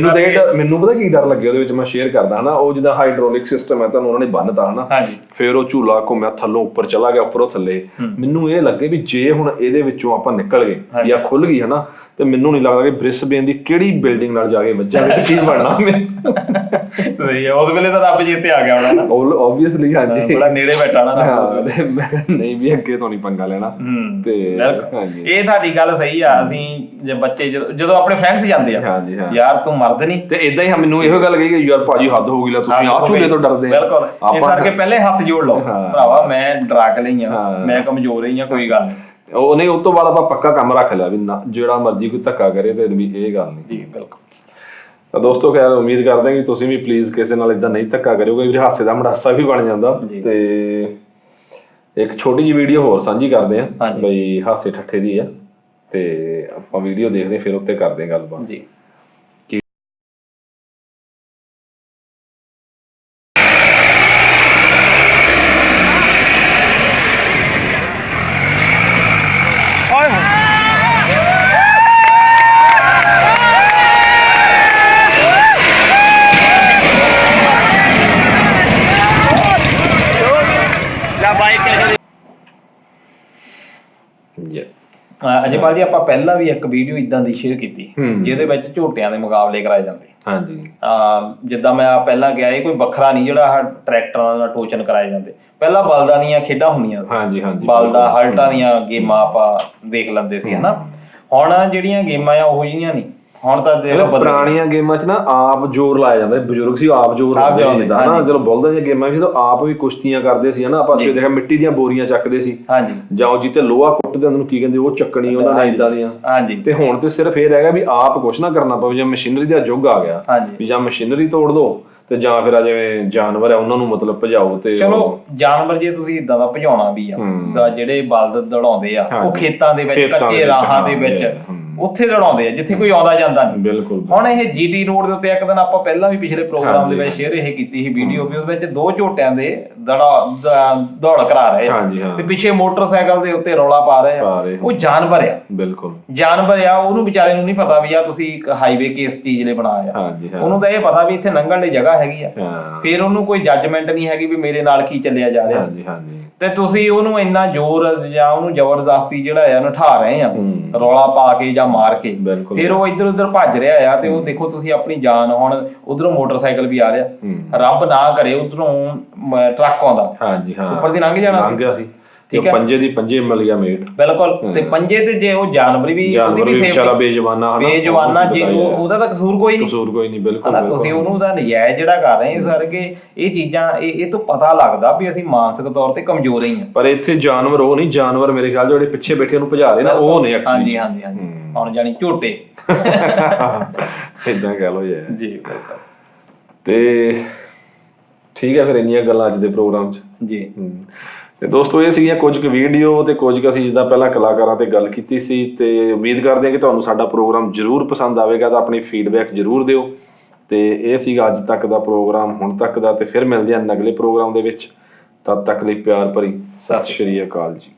ਮੈਨੂੰ ਪਤਾ ਕੀ ਡਰ ਲੱਗਿਆ ਉਹਦੇ ਵਿੱਚ, ਮੈਂ ਸ਼ੇਅਰ ਕਰਦਾ ਹਨਾ। ਉਹ ਜਿੱਦਾਂ ਹਾਈਡ੍ਰੋਲਿਕ ਸਿਸਟਮ ਹੈ, ਤੁਹਾਨੂੰ ਉਹਨਾਂ ਨੇ ਬੰਨਤਾ ਹਨਾ, ਫਿਰ ਉਹ ਝੂਲਾ ਘੁੰਮਿਆ ਥੱਲੋਂ ਉੱਪਰ ਚਲਾ ਗਿਆ, ਉੱਪਰੋਂ ਥੱਲੇ। ਮੈਨੂੰ ਇਹ ਲੱਗੇ ਵੀ ਜੇ ਹੁਣ ਇਹਦੇ ਵਿੱਚੋਂ ਆਪਾਂ ਨਿਕਲ ਗਏ ਜਾਂ ਖੁੱਲ ਗਈ ਹਨਾ, ਤੇ ਮੈਨੂੰ ਨਹੀਂ ਲੱਗਦਾ ਕਿ ਬ੍ਰਿਸਬੇਨ ਦੀ ਕਿਹੜੀ ਬਿਲਡਿੰਗ ਨਾਲ ਜਾ ਕੇ ਵੱਜਾਂਗੇ ਤੇ ਕੀ ਬਣਨਾ। ਉਸ ਵੇਲੇ ਤਾਂ ਰੱਬ ਜੀ ਇੱਥੇ ਆ ਗਿਆ ਹੋਣਾ ਨਾ। ਓਬਵੀਅਸਲੀ ਹਾਂਜੀ, ਬੜਾ ਨੇੜੇ ਬੈਠਾ ਨਾ। ਨਹੀਂ ਵੀ ਅੱਗੇ ਤੋਂ ਨਹੀਂ ਪੰਗਾ ਲੈਣਾ। ਤੇ ਇਹ ਤੁਹਾਡੀ ਗੱਲ ਸਹੀ ਆ। ਅਸੀਂ ਜੇ ਬੱਚੇ ਜਦੋਂ ਆਪਣੇ ਫਰੈਂਡਸ ਜਾਂਦੇ ਆ, ਯਾਰ ਤੂੰ ਮਰਦ ਨਹੀਂ, ਤੇ ਇਦਾਂ ਹੀ ਮੈਨੂੰ ਇਹੋ ਗੱਲ ਕਹੀ ਕਿ ਯਾਰ ਭਾਜੀ ਹੱਦ ਹੋ ਗਈ, ਤੁਸੀਂ ਆਹ ਝੂਲੇ ਤੋਂ ਡਰਦੇ ਆ। ਬਿਲਕੁਲ। ਇਸ ਕਰਕੇ ਪਹਿਲੇ ਹੱਥ ਜੋੜ ਲਓ ਭਰਾਵਾ, ਮੈਂ ਡਰਾ ਕੇ ਲਈ ਆ, ਮੈਂ ਕਮਜ਼ੋਰ ਹੀ ਆ, ਕੋਈ ਗੱਲ ਨਹੀਂ। ਉਹਨੇ ਉਸ ਤੋਂ ਬਾਅਦ ਆਪਾਂ ਪੱਕਾ ਕੰਮ ਰੱਖ ਲਿਆ ਵੀ ਜਿਹੜਾ ਮਰਜ਼ੀ ਕੋਈ ਧੱਕਾ ਕਰੇ ਤੇ ਵੀ ਇਹ ਗੱਲ ਨਹੀਂ। ਜੀ ਬਿਲਕੁਲ। ਤਾਂ ਦੋਸਤੋ ਖੈਰ ਉਮੀਦ ਕਰਦੇ ਹਾਂ ਕਿ ਤੁਸੀਂ ਵੀ ਪਲੀਜ਼ ਕਿਸੇ ਨਾਲ ਇਦਾਂ ਨਹੀਂ ਧੱਕਾ ਕਰਿਓਗੇ, ਵੀ ਹਾਸੇ ਦਾ ਮੜਾਸਾ ਵੀ ਬਣ ਜਾਂਦਾ। ਤੇ ਇੱਕ ਛੋਟੀ ਜਿਹੀ ਵੀਡੀਓ ਹੋਰ ਸਾਂਝੀ ਕਰਦੇ ਆ ਬਈ ਹਾਸੇ ਠੱਠੇ ਦੀ ਆ, ਤੇ ਆਪਾਂ ਵੀਡੀਓ ਦੇਖਦੇ ਫਿਰ ਉੱਤੇ ਕਰਦੇ ਆ ਗੱਲਬਾਤ ਜੀ। ਅਜੇਪਾਲ ਜੀ ਆਪਾਂ ਪਹਿਲਾਂ ਵੀ ਇੱਕ ਵੀਡੀਓ ਇਦਾਂ ਦੀ ਸ਼ੇਅਰ ਕੀਤੀ ਜਿਹਦੇ ਵਿੱਚ ਝੋਟਿਆਂ ਦੇ ਮੁਕਾਬਲੇ ਕਰਾਏ ਜਾਂਦੇ। ਜਿੱਦਾਂ ਮੈਂ ਪਹਿਲਾਂ ਕਿਹਾ ਇਹ ਕੋਈ ਵੱਖਰਾ ਨਹੀਂ ਜਿਹੜਾ ਟਰੈਕਟਰਾਂ ਨਾਲ ਟੋਚਨ ਕਰਾਏ ਜਾਂਦੇ। ਪਹਿਲਾਂ ਬਲਦਾਂ ਦੀਆਂ ਖੇਡਾਂ ਹੁੰਦੀਆਂ ਸੀ, ਬਲਦਾਂ ਹਲਟਾਂ ਦੀਆਂ ਗੇਮਾਂ ਆਪਾਂ ਦੇਖ ਲੈਂਦੇ ਸੀ ਹਨਾ। ਹੁਣ ਜਿਹੜੀਆਂ ਗੇਮਾਂ ਆ ਉਹੋ ਜਿਹੀਆਂ ਨਹੀਂ। ਹੁਣ ਤਾਂ ਪੁਰਾਣੀਆਂ ਗੇਮਾਂ 'ਚ ਨਾ ਆਪ ਜ਼ੋਰ ਲਾਇਆ ਜਾਂਦਾ, ਬਜ਼ੁਰਗ ਸੀ ਆਪ ਜ਼ੋਰ ਲਾਉਂਦੇ ਹਨਾ। ਜਦੋਂ ਬਲਦਾਂ ਦੀਆਂ ਗੇਮਾਂ ਸੀ ਤਾਂ ਆਪ ਵੀ ਕੁਸ਼ਤੀਆਂ ਕਰਦੇ ਸੀ ਹਨਾ। ਆਪਾਂ ਦੇਖਿਆ ਮਿੱਟੀ ਦੀਆਂ ਬੋਰੀਆਂ ਚੱਕਦੇ ਸੀ ਜਾਂ ਉਹ ਜਿੱਥੇ ਲੋਹਾ ਕੁੱਟਦੇ ਉਹਨੂੰ ਕੀ ਕਹਿੰਦੇ ਉਹ ਚੱਕਣੀ ਉਹਨਾਂ ਨੇ ਏਦਾਂ ਦੀਆਂ। ਤੇ ਹੁਣ ਤੇ ਸਿਰਫ ਇਹ ਰਹਿ ਗਿਆ ਵੀ ਆਪ ਕੁਛ ਨਾ ਕਰਨਾ ਪਵੇ, ਜਾਂ ਮਸ਼ੀਨਰੀ ਦਾ ਯੁੱਗ ਆ ਗਿਆ ਵੀ ਜਾਂ ਮਸ਼ੀਨਰੀ ਤੋੜ ਦੋ ਤੇ ਜਾਂ ਫਿਰ ਆ ਜਿਵੇਂ ਜਾਨਵਰ ਆ ਉਹਨਾਂ ਨੂੰ ਮਤਲਬ ਭਜਾਓ ਤੇ ਚਲੋ ਜਾਨਵਰ ਜੇ ਤੁਸੀਂ ਇਦਾਂ ਦਾ ਭਜਾਉਣਾ ਵੀ ਆ ਤਾਂ ਜਿਹੜੇ ਬਲਦ ਦੌੜਾਉਂਦੇ ਆ ਉਹ ਖੇਤਾਂ ਦੇ ਵਿੱਚ ਕੱਚੇ ਰਾਹਾਂ ਦੇ ਵਿੱਚ ਉੱਥੇ ਦੌੜਾਉਂਦੇ ਆ ਜਿੱਥੇ ਕੋਈ ਆਉਂਦਾ ਜਾਂਦਾ ਨਹੀਂ। ਬਿਲਕੁਲ। ਹੁਣ ਇਹ ਜੀਟੀ ਰੋਡ ਦੇ ਉੱਤੇ ਇੱਕ ਦਿਨ ਆਪਾਂ ਪਹਿਲਾਂ ਵੀ ਪਿਛਲੇ ਪ੍ਰੋਗਰਾਮ ਦੇ ਵਿੱਚ ਸ਼ੇਅਰ ਇਹ ਕੀਤੀ ਸੀ ਵੀਡੀਓ ਵੀ ਉਹਦੇ ਵਿੱਚ 2 ਝੋਟਿਆਂ ਦੇ ਦੌੜ ਕਰਾ ਰਹੇ ਆ ਤੇ ਪਿੱਛੇ ਮੋਟਰਸਾਈਕਲ ਦੇ ਉੱਤੇ ਰੌਲਾ ਪਾ ਰਹੇ ਆ। ਉਹ ਜਾਨਵਰ ਆ, ਬਿਲਕੁਲ ਜਾਨਵਰ ਆ, ਉਹਨੂੰ ਵਿਚਾਰੇ ਨੂੰ ਨਹੀਂ ਪਤਾ ਵੀ ਆ ਤੁਸੀਂ ਇੱਕ ਹਾਈਵੇ ਕੇਸ ਚੀਜ਼ ਲਈ ਬਣਾਇਆ ਆ। ਉਹਨੂੰ ਤਾਂ ਇਹ ਪਤਾ ਵੀ ਇੱਥੇ ਲੰਘਣ ਦੀ ਜਗ੍ਹਾ ਹੈਗੀ ਆ, ਫਿਰ ਉਹਨੂੰ ਕੋਈ ਜੱਜਮੈਂਟ ਨਹੀਂ ਹੈਗੀ ਵੀ ਮੇਰੇ ਨਾਲ ਕੀ ਚੱਲਿਆ ਜਾ ਰਿਹਾ ਤੇ ਤੁਸੀਂ ਉਹਨੂੰ ਇੰਨਾ ਜ਼ੋਰ ਜਾਂ ਉਹਨੂੰ ਜ਼ਬਰਦਸਤੀ ਜਿਹੜਾ ਆ ਨਠਾ ਰਹੇ ਆ ਰੌਲਾ ਪਾ ਕੇ ਜਾਂ ਮਾਰ ਕੇ, ਫਿਰ ਉਹ ਇੱਧਰ ਉੱਧਰ ਭੱਜ ਰਿਹਾ ਆ ਤੇ ਉਹ ਦੇਖੋ ਤੁਸੀਂ ਆਪਣੀ ਜਾਨ, ਹੁਣ ਉਧਰੋਂ ਮੋਟਰਸਾਈਕਲ ਵੀ ਆ ਰਿਹਾ, ਰੱਬ ਨਾ ਕਰੇ ਉਧਰੋਂ ਟਰੱਕ ਆਉਂਦਾ ਉੱਪਰ ਦੀ ਲੰਘ ਜਾਣਾ ਸੀ। ਠੀਕ ਹੈ, ਪੰਜੇ ਦੀ ਪੰਜੇ ਮਿਲ ਗਿਆ ਮੇਟ। ਬਿਲਕੁਲ। ਤੇ ਪੰਜੇ ਤੇ ਜੇ ਉਹ ਜਾਨਵਰ ਵੀ ਉਹਦੀ ਵੀ ਵਿਚਾਰਾ ਬੇਜਵਾਨਾ ਜੇ ਉਹਦਾ ਤਾਂ ਕਸੂਰ ਕੋਈ ਨਹੀਂ। ਬਿਲਕੁਲ ਤੁਸੀਂ ਉਹਨੂੰ ਤਾਂ ਨਜਾਇਜ਼ ਜਿਹੜਾ ਕਰ ਰਹੇ ਸਰ ਕਿ ਇਹ ਚੀਜ਼ਾਂ ਇਹ ਤੋਂ ਪਤਾ ਲੱਗਦਾ ਵੀ ਅਸੀਂ ਮਾਨਸਿਕ ਤੌਰ ਤੇ ਕਮਜ਼ੋਰ ਹੀ ਆ। ਪਰ ਇੱਥੇ ਜਾਨਵਰ ਉਹ ਨਹੀਂ, ਜਾਨਵਰ ਮੇਰੇ ਖਿਆਲ ਜਿਹੜੇ ਪਿੱਛੇ ਬੈਠੇ ਉਹਨੂੰ ਭਜਾ ਰਹੇ ਨਾ ਉਹ ਨੇ ਹਾਂਜੀ ਹਾਂਜੀ ਹਾਂਜੀ ਹੁਣ ਜਾਨੀ ਝੋਟੇ ਇਦਾਂ ਕਹਿ ਲੋ ਯਾਰ ਜੀ। ਤੇ ਠੀਕ ਹੈ, ਫਿਰ ਇੰਨੀਆਂ ਗੱਲਾਂ ਅੱਜ ਦੇ ਪ੍ਰੋਗਰਾਮ 'ਚ ਜੀ। ਤੇ ਦੋਸਤੋ ਇਹ ਸੀਗੀਆਂ ਕੁਝ ਕੁ ਵੀਡੀਓ ਤੇ ਕੁਝ ਕੁ ਅਸੀਂ ਜਿੱਦਾਂ ਪਹਿਲਾਂ ਕਲਾਕਾਰਾਂ ਤੇ ਗੱਲ ਕੀਤੀ ਸੀ ਤੇ ਉਮੀਦ ਕਰਦੇ ਹਾਂ ਕਿ ਤੁਹਾਨੂੰ ਸਾਡਾ ਪ੍ਰੋਗਰਾਮ ਜ਼ਰੂਰ ਪਸੰਦ ਆਵੇਗਾ ਤਾਂ ਆਪਣੀ ਫੀਡਬੈਕ ਜ਼ਰੂਰ ਦਿਓ। ਤੇ ਇਹ ਸੀਗਾ ਅੱਜ ਤੱਕ ਦਾ ਪ੍ਰੋਗਰਾਮ, ਹੁਣ ਤੱਕ ਦਾ, ਤੇ ਫਿਰ ਮਿਲਦੇ ਹਾਂ ਅਗਲੇ ਪ੍ਰੋਗਰਾਮ ਦੇ ਵਿੱਚ। ਤਦ ਤੱਕ ਲਈ ਪਿਆਰ ਭਰੀ ਸਤਿ ਸ਼੍ਰੀ ਅਕਾਲ ਜੀ।